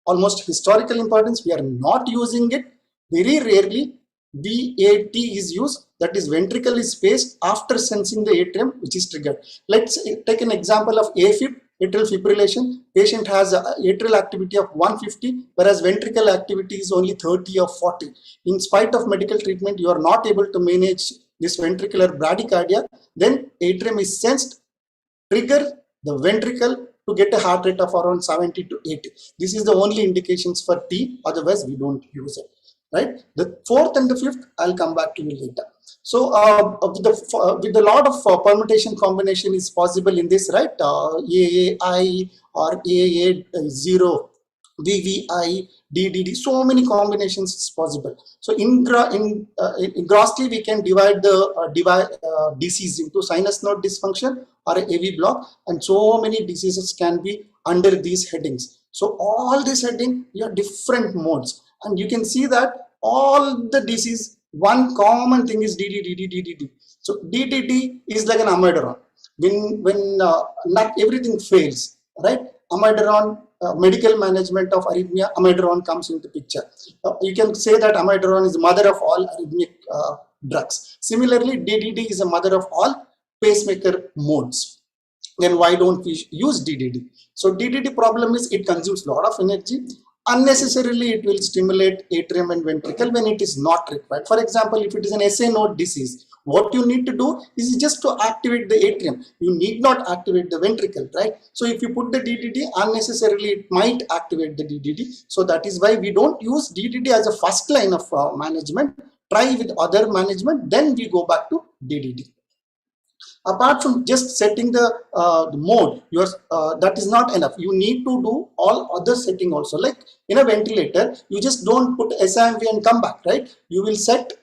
almost historical importance. We are not using it. Very rarely VAT is used, that is ventricle is spaced after sensing the atrium, which is triggered. Let's take an example of AFib, atrial fibrillation. Patient has atrial activity of 150, whereas ventricle activity is only 30 or 40. In spite of medical treatment, you are not able to manage this ventricular bradycardia. Then atrium is sensed, trigger the ventricle to get a heart rate of around 70 to 80. This is the only indications for T, otherwise we don't use it. Right? The fourth and the fifth, I'll come back to you later. So with a lot of permutation combination is possible in this, right? AAI or AA0 VVI, DDD, so many combinations is possible. So in grossly we can divide the disease into sinus node dysfunction or a AV block, and so many diseases can be under these headings. So all this heading, you have different modes, and you can see that all the disease, one common thing is DDD. So DDD is like an amiodarone. When not everything fails, right? Amiodarone, medical management of arrhythmia, amiodarone comes into picture. You can say that amiodarone is the mother of all arrhythmic drugs. Similarly, DDD is the mother of all pacemaker modes. Then why don't we use DDD? So DDD problem is it consumes a lot of energy. Unnecessarily, it will stimulate atrium and ventricle when it is not required. For example, if it is an SA node disease, what you need to do is just to activate the atrium. You need not activate the ventricle, right? So if you put the DDD, unnecessarily it might activate the DDD. So that is why we don't use DDD as a first line of management. Try with other management, then we go back to DDD. Apart from just setting the mode, that is not enough. You need to do all other setting also. Like in a ventilator, you just don't put SIMV and come back, right? You will set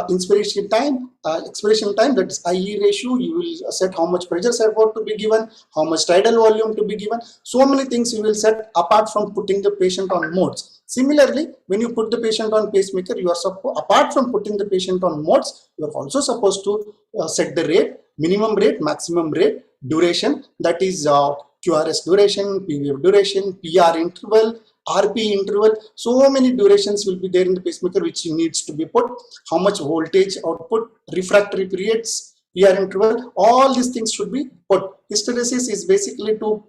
inspiration time, expiration time, that is IE ratio. You will set how much pressure support to be given, how much tidal volume to be given. So many things you will set apart from putting the patient on modes. Similarly, when you put the patient on pacemaker, you are apart from putting the patient on modes, you are also supposed to set the rate, minimum rate, maximum rate, duration, that is QRS duration, PVF duration, PR interval, RP interval. So many durations will be there in the pacemaker which needs to be put. How much voltage output, refractory periods, PR interval, all these things should be put. Hysteresis is basically to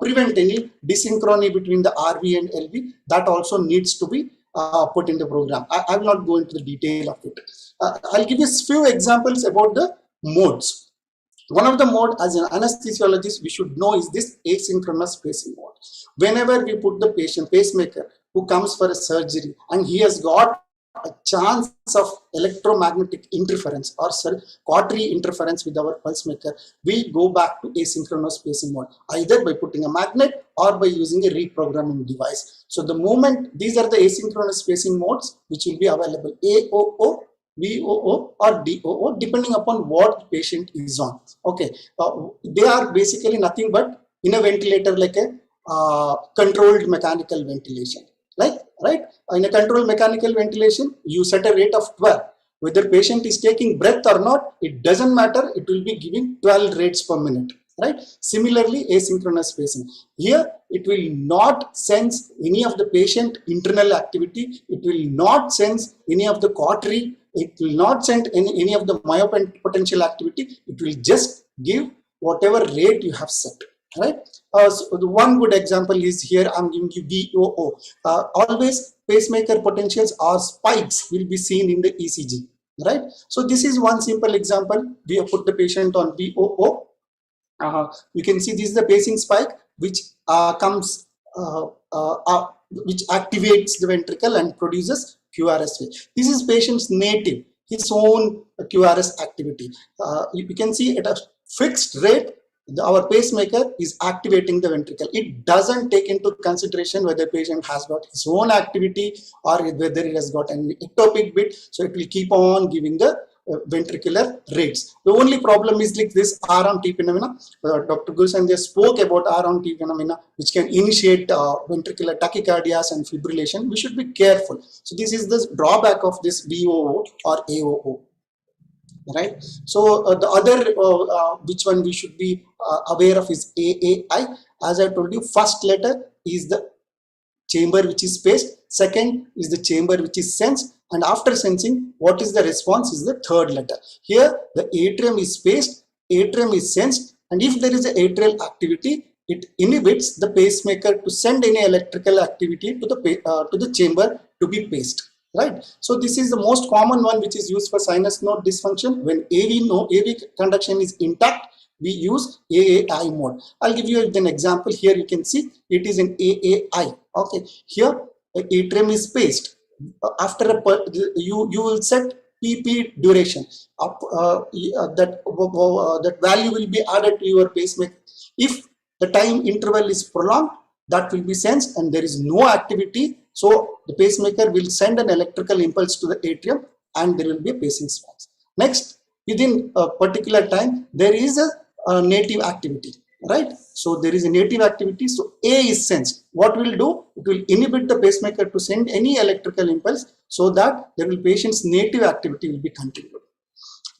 prevent any dysynchrony between the RV and LV. That also needs to be put in the program. I will not go into the detail of it. I'll give you a few examples about the modes. One of the mode as an anesthesiologist we should know is this asynchronous pacing mode. Whenever we put the patient pacemaker who comes for a surgery and he has got a chance of electromagnetic interference or cautery interference with our pulse maker, we go back to asynchronous pacing mode, either by putting a magnet or by using a reprogramming device. So the moment, these are the asynchronous pacing modes which will be available: AOO, VOO or DOO, depending upon what the patient is on. Okay, they are basically nothing but in a ventilator like a controlled mechanical ventilation. Like, right, in a controlled mechanical ventilation, you set a rate of 12. Whether patient is taking breath or not, it doesn't matter. It will be giving 12 rates per minute. Right. Similarly, asynchronous pacing. Here, it will not sense any of the patient internal activity. It will not sense any of the cautery. It will not send any of the myopotential activity. It will just give whatever rate you have set. Right. So the one good example is here. I'm giving you VOO. Always pacemaker potentials or spikes will be seen in the ECG. Right. So this is one simple example. We have put the patient on VOO. You can see this is the pacing spike which comes, which activates the ventricle and produces QRS wave. This is patient's native, his own QRS activity. You can see at a fixed rate, our pacemaker is activating the ventricle. It doesn't take into consideration whether patient has got his own activity or whether it has got an ectopic bit. So it will keep on giving the ventricular rates. The only problem is like this R-arm-T phenomena. Dr. Guru just spoke about R-arm-T phenomena which can initiate ventricular tachycardias and fibrillation. We should be careful. So this is the drawback of this VOO or AOO. Right. So the other which one we should be aware of is AAI. As I told you, first letter is the chamber which is spaced, second is the chamber which is sensed, and after sensing, what is the response is the third letter. Here the atrium is spaced, atrium is sensed, and if there is an atrial activity, it inhibits the pacemaker to send any electrical activity to the chamber to be paced. Right. So this is the most common one which is used for sinus node dysfunction. When AV conduction is intact, we use AAI mode. I'll give you an example. Here you can see it is in AAI. Okay. Here the atrium is spaced. After you will set PP duration. That value will be added to your pacemaker. If the time interval is prolonged, that will be sensed and there is no activity. So the pacemaker will send an electrical impulse to the atrium and there will be a pacing response. Next, within a particular time, there is a native activity, right? So there is a native activity. So A is sensed. What will do? It will inhibit the pacemaker to send any electrical impulse so that the patient's native activity will be continued.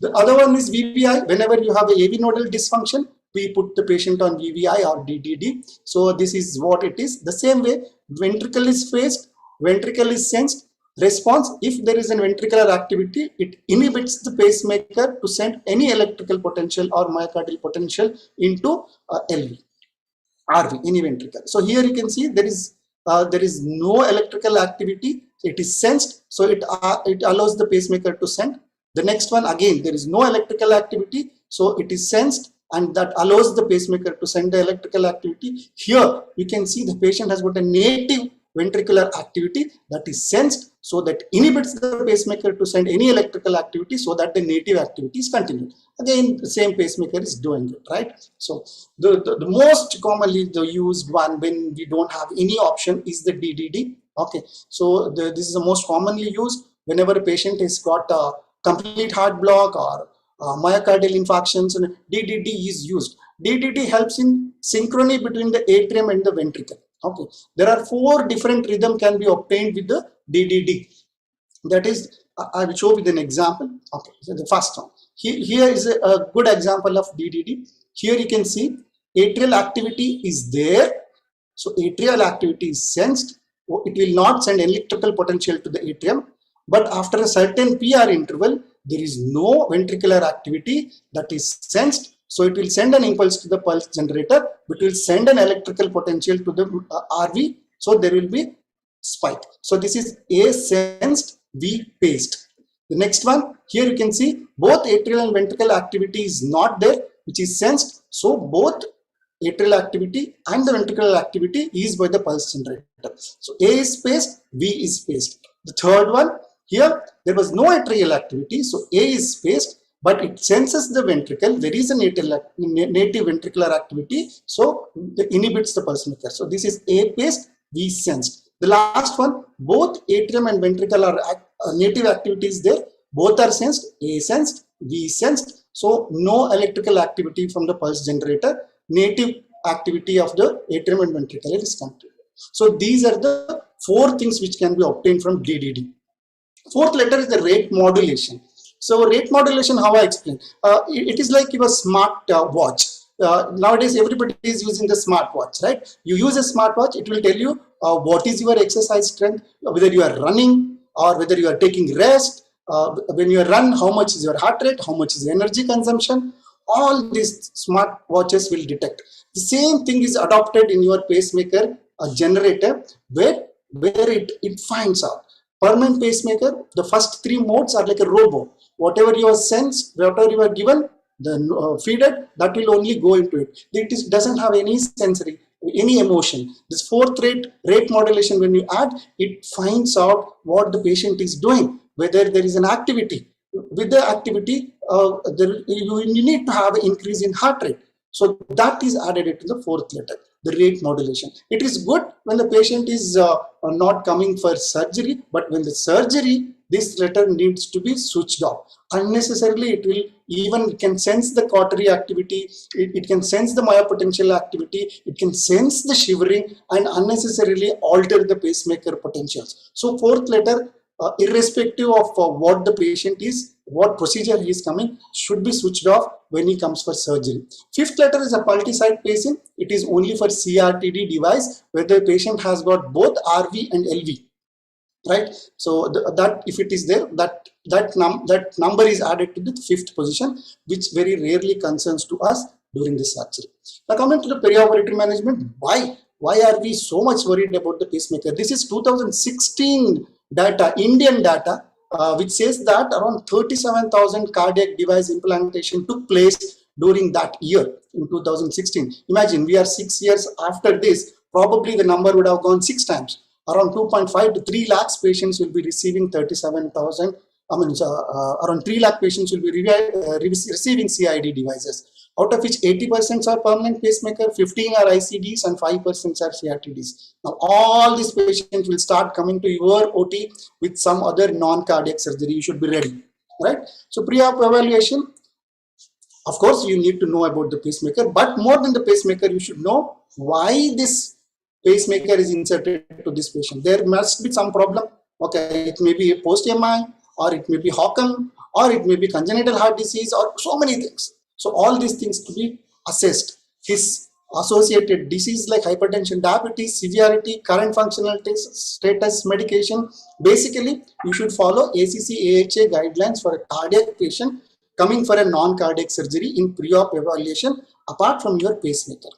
The other one is VVI. Whenever you have a AV nodal dysfunction, we put the patient on VVI or DDD. So this is what it is. The same way, ventricle is phased, ventricle is sensed. Response, if there is a ventricular activity, it inhibits the pacemaker to send any electrical potential or myocardial potential into LV, RV, any ventricle. So here you can see there is no electrical activity. It is sensed, so it allows the pacemaker to send. The next one, again, there is no electrical activity, so it is sensed and that allows the pacemaker to send the electrical activity. Here you can see the patient has got a native ventricular activity that is sensed, so that inhibits the pacemaker to send any electrical activity so that the native activity is continued. Again, the same pacemaker is doing it, right? So the most commonly used one when we don't have any option is the DDD. Okay, so this is the most commonly used whenever a patient has got a complete heart block or myocardial infarctions, and DDD is used. DDD helps in synchrony between the atrium and the ventricle. Okay, there are 4 different rhythm can be obtained with the DDD. That is, I will show with an example. Okay, so the first one. Here is a good example of DDD. Here you can see atrial activity is there. So atrial activity is sensed. It will not send electrical potential to the atrium. But after a certain PR interval, there is no ventricular activity that is sensed. So it will send an impulse to the pulse generator, but will send an electrical potential to the RV. So there will be spike. So this is A sensed, V paced. The next one, here you can see both atrial and ventricular activity is not there, which is sensed. So both atrial activity and the ventricular activity is by the pulse generator. So A is paced, V is paced. The third one, here there was no atrial activity, so A is paced, but it senses the ventricle. There is a native ventricular activity, so it inhibits the pacemaker. So this is A paced, V sensed. The last one, both atrium and ventricle are native activities there. Both are sensed, A sensed, V sensed. So no electrical activity from the pulse generator. Native activity of the atrium and ventricular is continued. So these are the 4 things which can be obtained from DDD. Fourth letter is the rate modulation. So rate modulation, how I explain? It is like your smart watch. Nowadays, everybody is using the smartwatch, right? You use a smartwatch, it will tell you what is your exercise strength, whether you are running or whether you are taking rest. When you run, how much is your heart rate, how much is the energy consumption. All these smart watches will detect. The same thing is adopted in your pacemaker generator, where it finds out. Permanent pacemaker, the first 3 modes are like a robo. Whatever you are sensed, whatever you are given, the feeder, that will only go into it. It doesn't have any sensory, any emotion. This 4th rate modulation, when you add, it finds out what the patient is doing, whether there is an activity. With the activity, you need to have an increase in heart rate. So that is added to the 4th letter, the rate modulation. It is good when the patient is not coming for surgery, but when the surgery, this letter needs to be switched off. Unnecessarily, it can sense the cautery activity, it can sense the myopotential activity, it can sense the shivering and unnecessarily alter the pacemaker potentials. So 4th letter, irrespective of what the patient is, what procedure he is coming, should be switched off when he comes for surgery. 5th letter is a multi-site pacing. It is only for CRTD device where the patient has got both RV and LV, right? So that if it is there, that number is added to the 5th position, which very rarely concerns to us during the surgery. Now coming to the perioperative management, why are we so much worried about the pacemaker? This is 2016 data, Indian data, which says that around 37,000 cardiac device implantation took place during that year in 2016. Imagine, we are 6 years after this, probably the number would have gone 6 times. Around 2.5 to 3 lakhs patients will be receiving 37,000 around 3 lakh patients will be receiving CID devices, out of which 80% are permanent pacemaker, 15 are ICDs, and 5% are CRTDs. Now, all these patients will start coming to your OT with some other non-cardiac surgery. You should be ready, right? So pre-op evaluation, of course, you need to know about the pacemaker, but more than the pacemaker, you should know why this pacemaker is inserted to this patient. There must be some problem. Okay, it may be a post-MI, or it may be Hawkins, or it may be congenital heart disease, or so many things. So all these things to be assessed. His associated disease like hypertension, diabetes, severity, current functional status, medication. Basically, you should follow ACC/AHA guidelines for a cardiac patient coming for a non-cardiac surgery in pre-op evaluation apart from your pacemaker.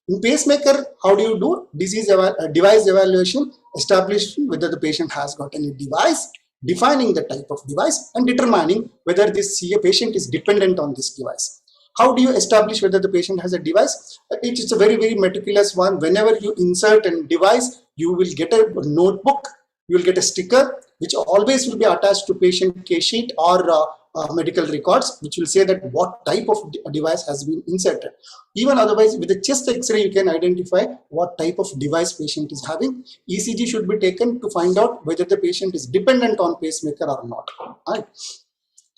In pacemaker, how do you do? Device evaluation, establishing whether the patient has got any device, defining the type of device, and determining whether this patient is dependent on this device. How do you establish whether the patient has a device? It's a very, very meticulous one. Whenever you insert a device, you will get a notebook, you will get a sticker, which always will be attached to patient case sheet or medical records, which will say that what type of device has been inserted. Even otherwise, with the chest X-ray, you can identify what type of device patient is having. ECG should be taken to find out whether the patient is dependent on pacemaker or not. Right?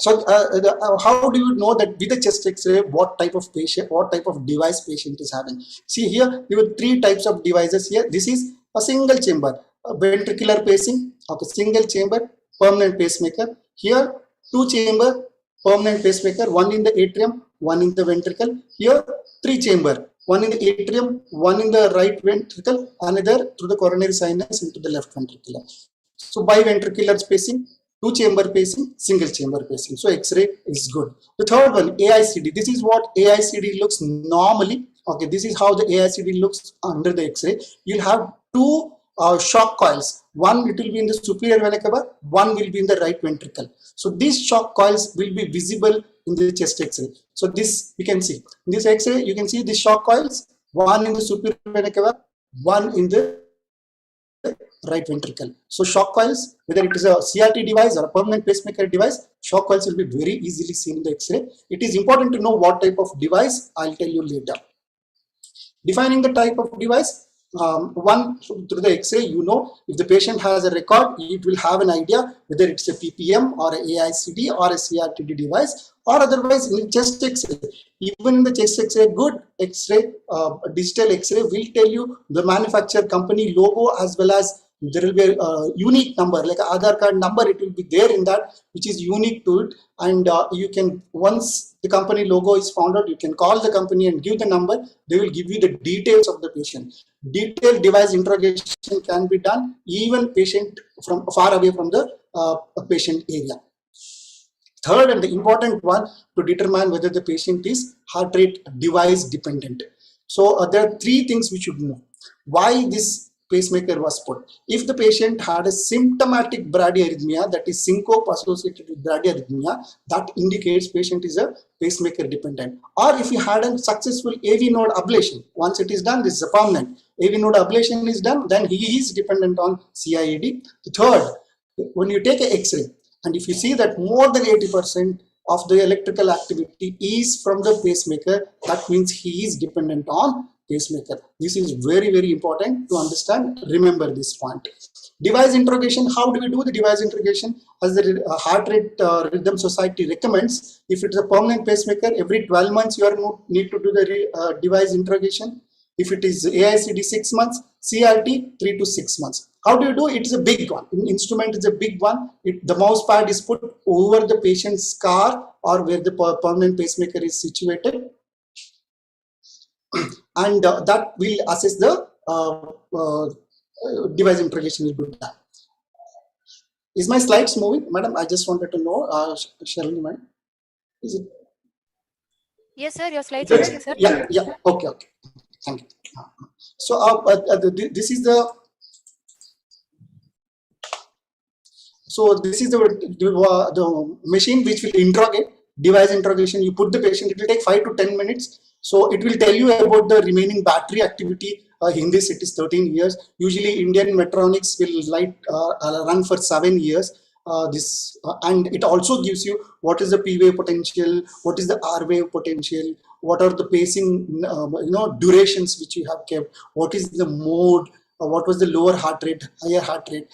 So, how do you know that with the chest X-ray what type of patient, what type of device patient is having? See here, we have 3 types of devices here. This is a single chamber, ventricular pacing, okay, single chamber, permanent pacemaker. Here, 2 chamber, permanent pacemaker, one in the atrium, one in the ventricle. Here, 3 chamber, one in the atrium, one in the right ventricle, another through the coronary sinus into the left ventricular. So, biventricular spacing, 2 chamber pacing, single chamber pacing. So X-ray is good. The third one, AICD. This is what AICD looks normally. Okay, this is how the AICD looks under the X-ray. You'll have 2 shock coils. One it will be in the superior vena cava, one will be in the right ventricle. So these shock coils will be visible in the chest X-ray. So this you can see. In this X-ray, you can see the shock coils, one in the superior vena cava, one in the right ventricle. So shock coils, whether it is a CRT device or a permanent pacemaker device, shock coils will be very easily seen in the X-ray. It is important to know what type of device. I'll tell you later. Defining the type of device, one through the X-ray, you know if the patient has a record, it will have an idea whether it's a PPM or a AICD or a CRTD device, or otherwise in chest X-ray. Even in the chest X-ray, good X-ray, digital X-ray will tell you the manufacturer company logo, as well as there will be a unique number like an Aadhaar card number. It will be there in that, which is unique to it, and you can, once the company logo is found out, you can call the company and give the number. They will give you the details of the patient. Detailed device interrogation can be done even patient from far away from the patient area. Third and the important one, to determine whether the patient is heart rate device dependent. So there are 3 things we should know. Why this pacemaker was put. If the patient had a symptomatic bradyarrhythmia, that is syncope associated with bradyarrhythmia, that indicates patient is a pacemaker dependent. Or if you had a successful AV node ablation, once it is done, this is a permanent. AV node ablation is done, then he is dependent on CIED. The third, when you take an X-ray, and if you see that more than 80% of the electrical activity is from the pacemaker, that means he is dependent on pacemaker. This is very, very important to understand. Remember this point. Device interrogation. How do we do the device interrogation? As the Heart Rate Rhythm Society recommends, if it's a permanent pacemaker, every 12 months you need to do the device interrogation. If it is AICD, 6 months, CRT 3 to 6 months. How do you do? It is a big one. Instrument is a big one. The mouse pad is put over the patient's scar or where the permanent pacemaker is situated, and that will assess the device interrogation will be done. Is my slides moving, madam? I just wanted to know. Shalini, madam, is it? Yes, sir. Your slides are ready, sir. Yeah. Okay. Thank you. So this is the. So this is the machine which will interrogate. Device interrogation. You put the patient. It will take 5 to 10 minutes. So it will tell you about the remaining battery activity. In this, it is 13 years. Usually, Indian Metronics will run for 7 years. and it also gives you what is the P wave potential, what is the R wave potential, what are the pacing durations which you have kept, what is the mode, what was the lower heart rate, higher heart rate.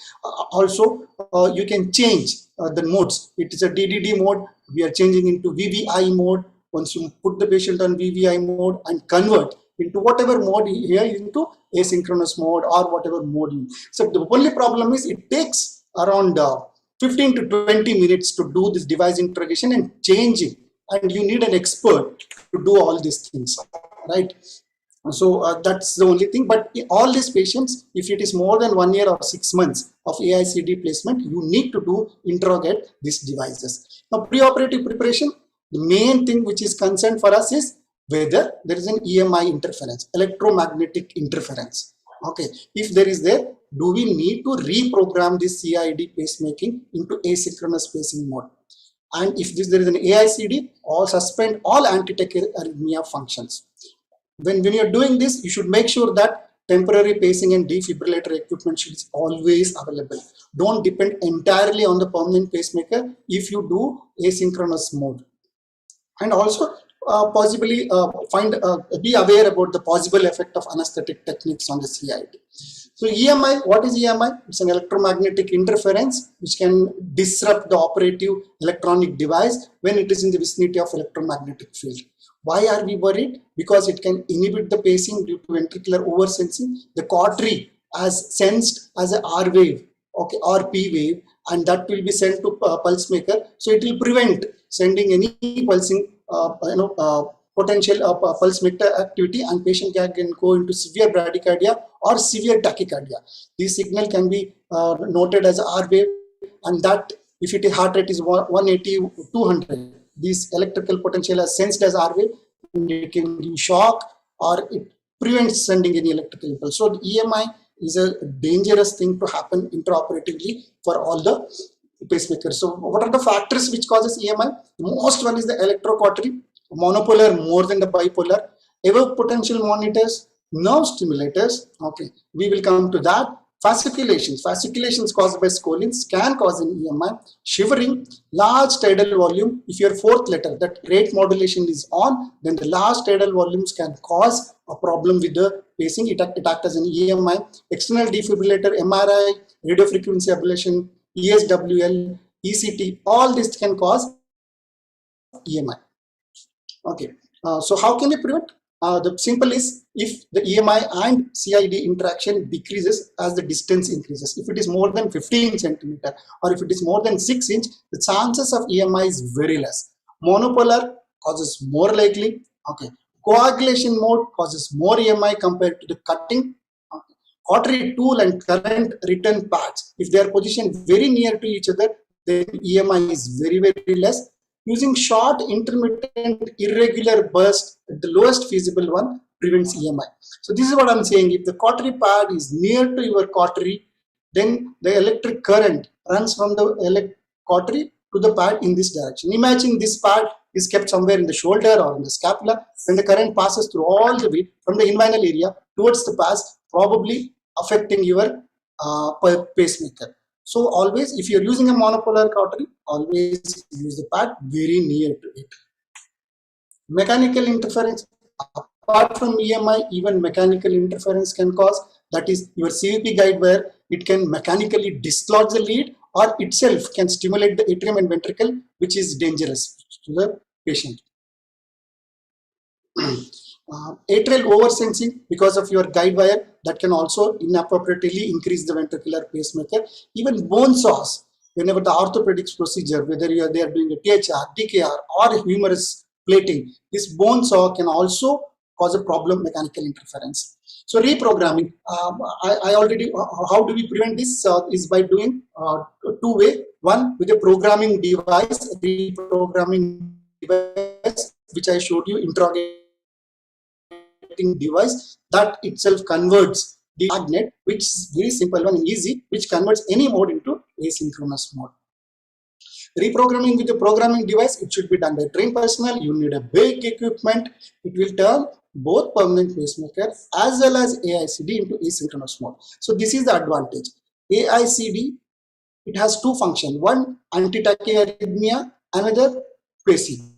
Also, you can change the modes. It is a DDD mode. We are changing into VVI mode. Once you put the patient on VVI mode and convert into whatever mode here into asynchronous mode or whatever mode you. So the only problem is it takes around 15 to 20 minutes to do this device interrogation and changing, and you need an expert to do all these things, right? So that's the only thing. But all these patients, if it is more than 1 year or 6 months of AICD placement, you need to interrogate these devices. Now, preoperative preparation, the main thing which is concerned for us is whether there is an EMI interference, electromagnetic interference. Okay, if there is there, do we need to reprogram this CID pacemaking into asynchronous pacing mode? And if there is an AICD, or suspend all antitachyarrhythmia functions. When you're doing this, you should make sure that temporary pacing and defibrillator equipment should be always available. Don't depend entirely on the permanent pacemaker if you do asynchronous mode. And also possibly be aware about the possible effect of anesthetic techniques on the CID. So EMI, what is EMI? It's an electromagnetic interference which can disrupt the operative electronic device when it is in the vicinity of electromagnetic field. Why are we worried? Because it can inhibit the pacing due to ventricular oversensing. The cautery as sensed as a R wave, okay, or P wave, and that will be sent to pulse maker. So it will prevent sending any pulsing, potential pulse meter activity, and patient can go into severe bradycardia or severe tachycardia. This signal can be noted as R wave, and that if it is heart rate is 180, 200. This electrical potential is sensed as R wave, and it can give shock or it prevents sending any electrical impulse. So the EMI is a dangerous thing to happen intraoperatively for all the pacemakers. So what are the factors which causes EMI? The most one is the electrocautery, monopolar more than the bipolar, above potential monitors, nerve stimulators. Okay, we will come to that. Fasciculations caused by scolins can cause an EMI. Shivering, large tidal volume. If your fourth letter, that rate modulation is on, then the large tidal volumes can cause a problem with the pacing. It acts as an EMI. External defibrillator, MRI, radiofrequency ablation, ESWL, ECT, all this can cause EMI. Okay, so how can we prevent? The simple is, if the EMI and CID interaction decreases as the distance increases. If it is more than 15 centimeter or if it is more than 6 inch, the chances of EMI is very less. Monopolar causes more likely. Okay, coagulation mode causes more EMI compared to the cutting. Okay. Cautery tool and current return pads, if they are positioned very near to each other, then EMI is very, very less. Using short, intermittent, irregular burst at the lowest feasible one prevents EMI. So this is what I'm saying. If the cautery pad is near to your cautery, then the electric current runs from the cautery to the pad in this direction. Imagine this pad is kept somewhere in the shoulder or in the scapula. When the current passes through all the way from the inguinal area towards the pars, probably affecting your pacemaker. So always, if you're using a monopolar cautery, always use the pad very near to it. Mechanical interference, apart from EMI, even mechanical interference can cause, that is your CVP guide wire, it can mechanically dislodge the lead or itself can stimulate the atrium and ventricle, which is dangerous to the patient. Atrial oversensing because of your guide wire, that can also inappropriately increase the ventricular pacemaker. Even bone saws, whenever the orthopedics procedure, whether they are doing a THR, TKR or humerus plating, this bone saw can also cause a problem, mechanical interference. So reprogramming, I already, how do we prevent this? Is by doing two-way. One, with a programming device, reprogramming device, which I showed you, interrogating device, that itself converts the magnet, which is very simple one and easy, which converts any mode into asynchronous mode. Reprogramming with the programming device, it should be done by trained personnel. You need a big equipment. It will turn both permanent pacemaker as well as AICD into asynchronous mode. So this is the advantage. AICD it has two functions. One, anti-tachyarrhythmia, another pacing.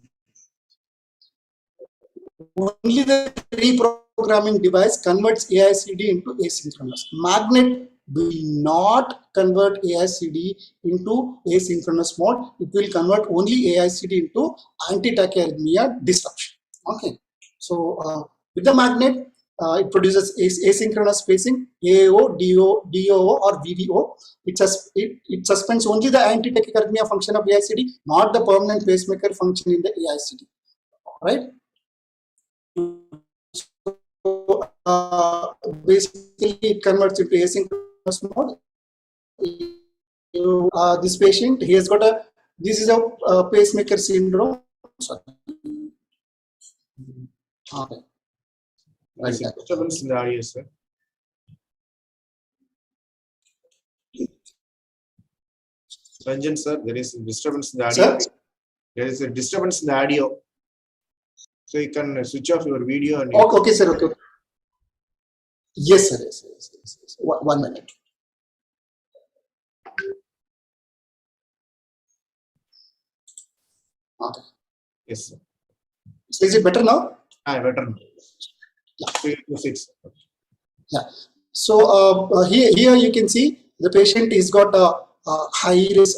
Only the reprogramming device converts AICD into asynchronous. Magnet will not convert AICD into asynchronous mode. It will convert only AICD into anti-tachyarrhythmia disruption. Okay. So with the magnet, it produces asynchronous pacing, AAO, DOO, or VVO. It suspends only the anti-tachyarrhythmia function of AICD, not the permanent pacemaker function in the AICD. Right? So basically, it converts into asynchronous mode. This patient, he has got this is a pacemaker syndrome. Sorry. Okay. There's a disturbance in the audio, sir. Ranjan, sir, there is a disturbance in the audio. Sir? There is a disturbance in the audio. So you can switch off your video. And Okay, sir. Okay. Yes, sir. Yes. 1 minute. Okay. Yes, sir. So is it better now? Better now. Yeah. So you proceed, sir. Yeah. So here you can see the patient is got a high risk,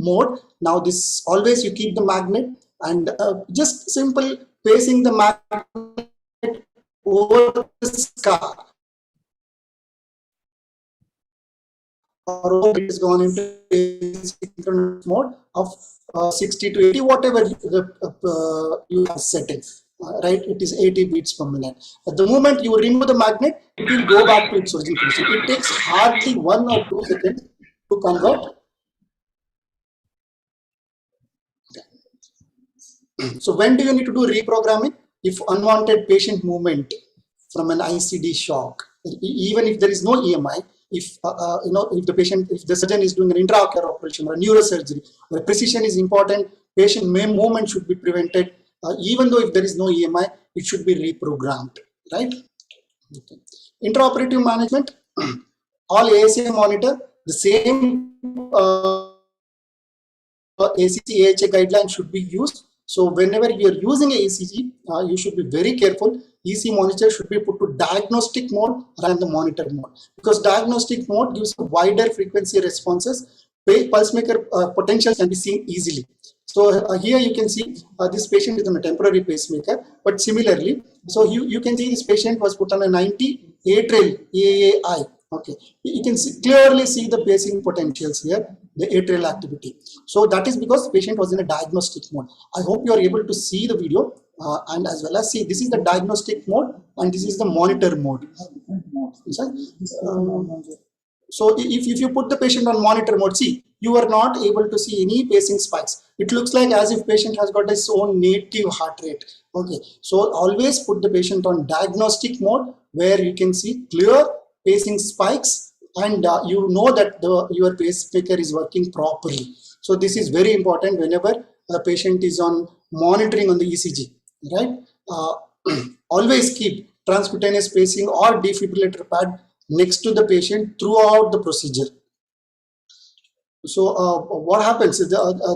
mode. Now this always you keep the magnet and just simple pacing the magnet over the scar, or it is gone into asynchronous mode of 60 to 80, whatever you have setting. Right, it is 80 beats per minute. At the moment you remove the magnet, it will go back to its original position. It takes hardly 1 or 2 seconds to convert. So when do you need to do reprogramming? If unwanted patient movement from an ICD shock, even if there is no EMI, if if the surgeon is doing an intraocular operation or a neurosurgery, where precision is important, patient movement should be prevented. Even though if there is no EMI, it should be reprogrammed, right? Okay. Intraoperative management, all ASA monitor, the same ACC AHA guidelines should be used. So whenever you are using a ECG, you should be very careful. EC monitor should be put to diagnostic mode rather than the monitor mode, because diagnostic mode gives wider frequency responses. Pulsemaker potentials can be seen easily. So here you can see this patient is on a temporary pacemaker, but similarly, so you can see this patient was put on a 90 atrial AAI. Okay, you can clearly see the pacing potentials here, the atrial activity. So that is because the patient was in a diagnostic mode. I hope you are able to see the video and as well as see this is the diagnostic mode and this is the monitor mode. So if you put the patient on monitor mode, see, you are not able to see any pacing spikes. It looks like as if patient has got his own native heart rate. Okay, so always put the patient on diagnostic mode where you can see clear pacing spikes and you know that your pacemaker is working properly. So this is very important whenever a patient is on monitoring on the ECG, right? Always keep transcutaneous pacing or defibrillator pad next to the patient throughout the procedure. So what happens is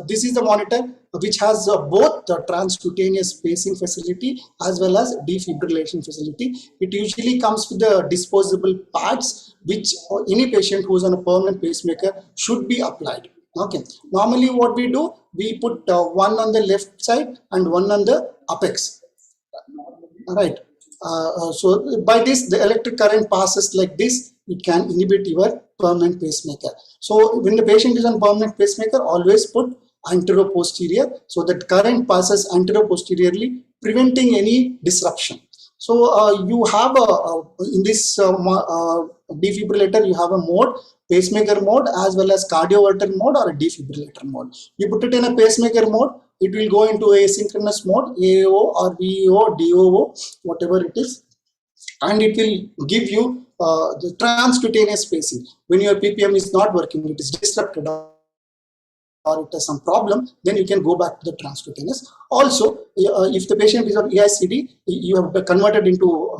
this is the monitor which has both the transcutaneous pacing facility as well as defibrillation facility. It usually comes with the disposable pads which any patient who is on a permanent pacemaker should be applied. Okay, normally what we do, we put one on the left side and one on the apex. Right. So by this the electric current passes like this, it can inhibit your permanent pacemaker. So when the patient is on permanent pacemaker, always put anterior-posterior so that current passes anterior-posteriorly, preventing any disruption. So you have in this defibrillator, you have a mode, pacemaker mode as well as cardioverter mode or a defibrillator mode. You put it in a pacemaker mode, it will go into asynchronous mode, AAO or VEO, DOO, whatever it is, and it will give you the transcutaneous pacing. When your PPM is not working, it is disrupted or it has some problem, then you can go back to the transcutaneous. Also, if the patient is on AICD, you have converted into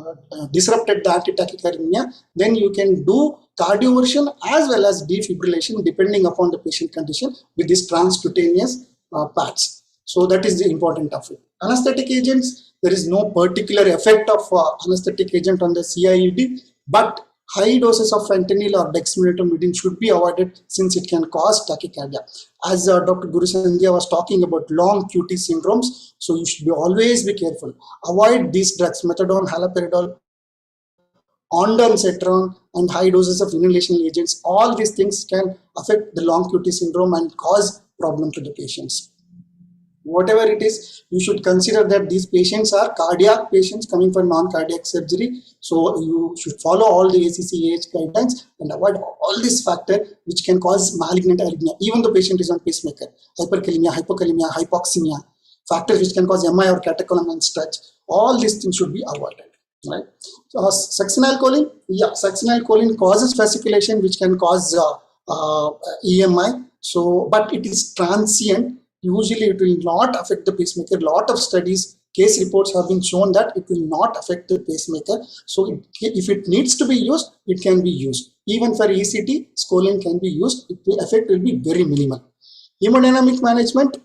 disrupted the anti-tachycardia, then you can do cardioversion as well as defibrillation depending upon the patient condition with these transcutaneous pads. So that is the important of it. Anesthetic agents, there is no particular effect of anesthetic agent on the CIED, but high doses of fentanyl or dexmedetomidine should be avoided since it can cause tachycardia. As Dr. Guru Santhiya was talking about long QT syndromes, so you should always be careful. Avoid these drugs, methadone, haloperidol, ondansetron, and high doses of inhalation agents. All these things can affect the long QT syndrome and cause problem to the patients. Whatever it is, you should consider that these patients are cardiac patients coming for non-cardiac surgery. So you should follow all the ACC/AH guidelines and avoid all these factors which can cause malignant arrhythmia. Even the patient is on pacemaker, hyperkalemia, hypokalemia, hypoxemia, factors which can cause MI or catecholamine stretch. All these things should be avoided. Right? Succinylcholine, succinylcholine causes fasciculation, which can cause EMI. So, but it is transient. Usually it will not affect the pacemaker. Lot of studies, case reports have been shown that it will not affect the pacemaker. So if it needs to be used, it can be used. Even for ECT, scoline can be used. The effect will be very minimal. Hemodynamic management,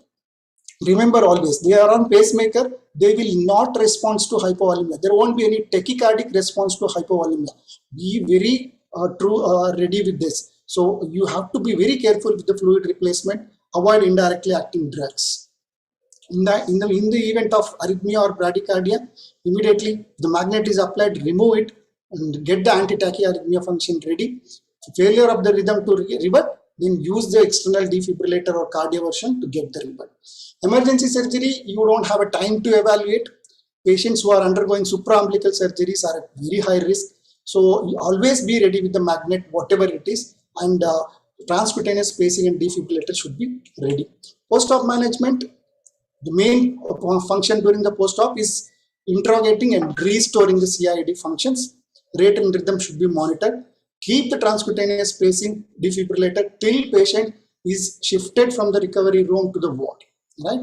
remember always, they are on pacemaker, they will not respond to hypovolemia. There won't be any tachycardic response to hypovolemia. Be very ready with this. So you have to be very careful with the fluid replacement. Avoid indirectly acting drugs. In the event of arrhythmia or bradycardia, immediately the magnet is applied, remove it and get the anti-tachyarrhythmia function ready. Failure of the rhythm to revert, then use the external defibrillator or cardioversion to get the revert. Emergency surgery, you don't have a time to evaluate. Patients who are undergoing supraumbilical surgeries are at very high risk. So you always be ready with the magnet, whatever it is, and transcutaneous spacing and defibrillator should be ready. Post-op management, the main function during the post-op is interrogating and restoring the CIED functions. Rate and rhythm should be monitored. Keep the transcutaneous spacing defibrillator till patient is shifted from the recovery room to the ward. Right?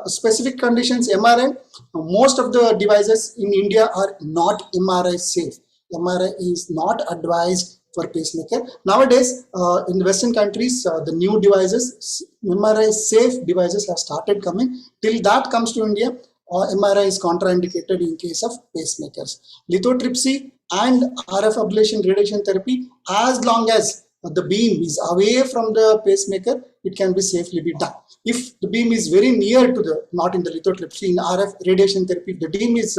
Specific conditions, MRI, most of the devices in India are not MRI safe. MRI is not advised for pacemaker. Nowadays, in the Western countries, the new devices, MRI safe devices have started coming. Till that comes to India, MRI is contraindicated in case of pacemakers. Lithotripsy and RF ablation radiation therapy, as long as the beam is away from the pacemaker, it can be safely be done. If the beam is very near to the, not in the lithotripsy, in RF radiation therapy, if the beam is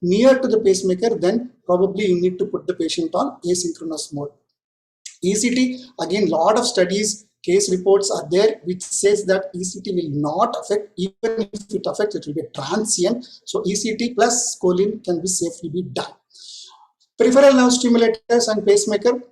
near to the pacemaker, then probably you need to put the patient on asynchronous mode. ECT, again, lot of studies, case reports are there which says that ECT will not affect, even if it affects, it will be transient. So ECT plus choline can be safely be done. Peripheral nerve stimulators and pacemaker.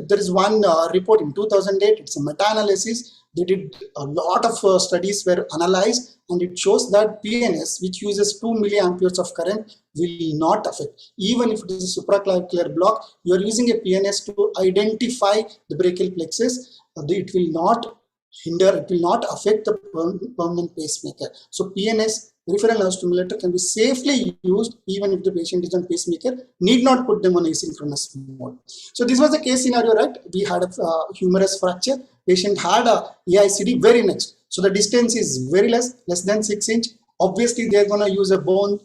There is one report in 2008, it's a meta-analysis. They did a lot of studies were analyzed, and it shows that PNS, which uses 2 milliamperes of current, will not affect. Even if it is a supraclavicular block, you are using a PNS to identify the brachial plexus, it will not hinder, it will not affect the permanent pacemaker. So PNS, peripheral nerve stimulator, can be safely used even if the patient is on pacemaker, need not put them on asynchronous mode. So this was the case scenario, right? We had a humerus fracture, patient had a AICD very next. So the distance is very less than 6 inch. Obviously, they're going to use a bone,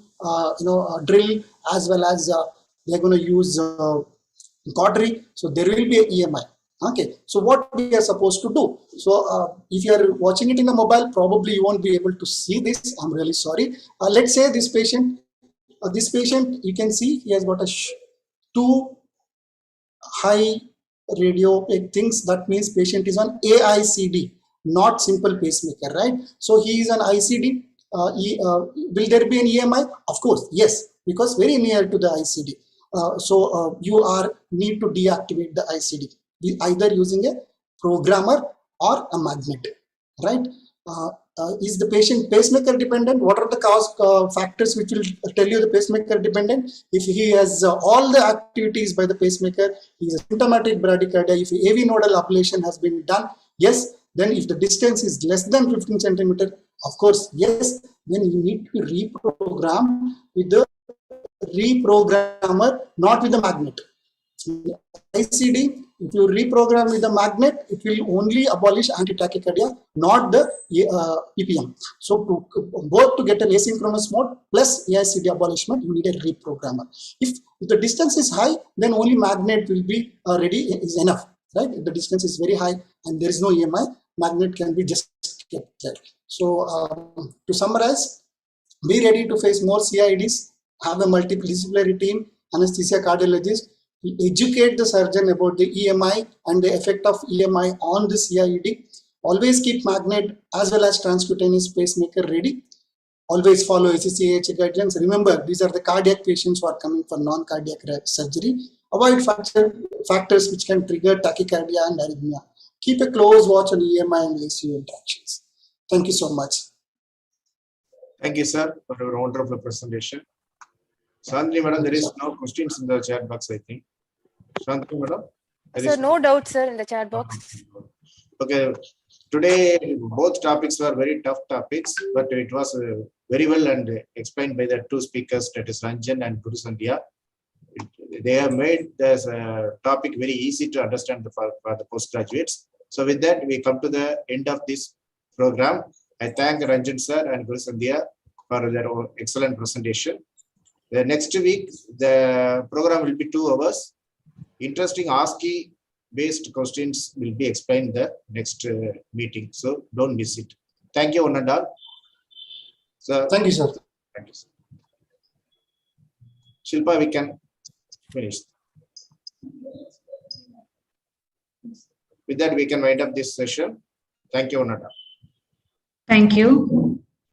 drill, as well as they're going to use cautery. So there will be an EMI. Okay, so what we are supposed to do? So if you are watching it in a mobile, probably you won't be able to see this. I'm really sorry. Let's say this patient, you can see he has got a 2 high radio things. That means patient is on AICD, not simple pacemaker, right? So he is on ICD. Will there be an EMI? Of course, yes, because very near to the ICD. You need to deactivate the ICD, either using a programmer or a magnet, right? Is the patient pacemaker dependent? What are the factors which will tell you the pacemaker dependent? If he has all the activities by the pacemaker, he is a symptomatic bradycardia. If AV nodal ablation has been done, yes. Then if the distance is less than 15 centimeter, of course, yes. Then you need to reprogram with the reprogrammer, not with the magnet. ICD, if you reprogram with the magnet, it will only abolish anti-tachycardia, not the PPM. So both to get an asynchronous mode plus AICD abolishment, you need a reprogrammer. If the distance is high, then only magnet will be ready is enough, right? If the distance is very high and there is no EMI, magnet can be just kept there. So to summarize, be ready to face more CIDs, have a multidisciplinary team, anesthesia cardiologist, educate the surgeon about the EMI and the effect of EMI on the CID. Always keep magnet as well as transcutaneous pacemaker ready. Always follow ACCH guidelines. Remember, these are the cardiac patients who are coming for non-cardiac surgery. Avoid factors which can trigger tachycardia and arrhythmia. Keep a close watch on EMI and ACU interactions. Thank you so much. Thank you, sir, for your wonderful presentation. Santhiya madam, there is no questions in the chat box, I think. Santhiya madam? Sir, no doubt, sir, in the chat box. Okay, today both topics were very tough topics, but it was very well and explained by the two speakers, that is Ranjan and Guru Santhiya. They have made this topic very easy to understand for the postgraduates. So with that, we come to the end of this program. I thank Ranjan sir and Guru Santhiya for their excellent presentation. The next week, the program will be 2 hours. Interesting ASCII based questions will be explained in the next meeting. So don't miss it. Thank you, one and all. So, thank you, sir. Thank you, sir. Shilpa, we can finish. With that, we can wind up this session. Thank you, one and all. Thank you.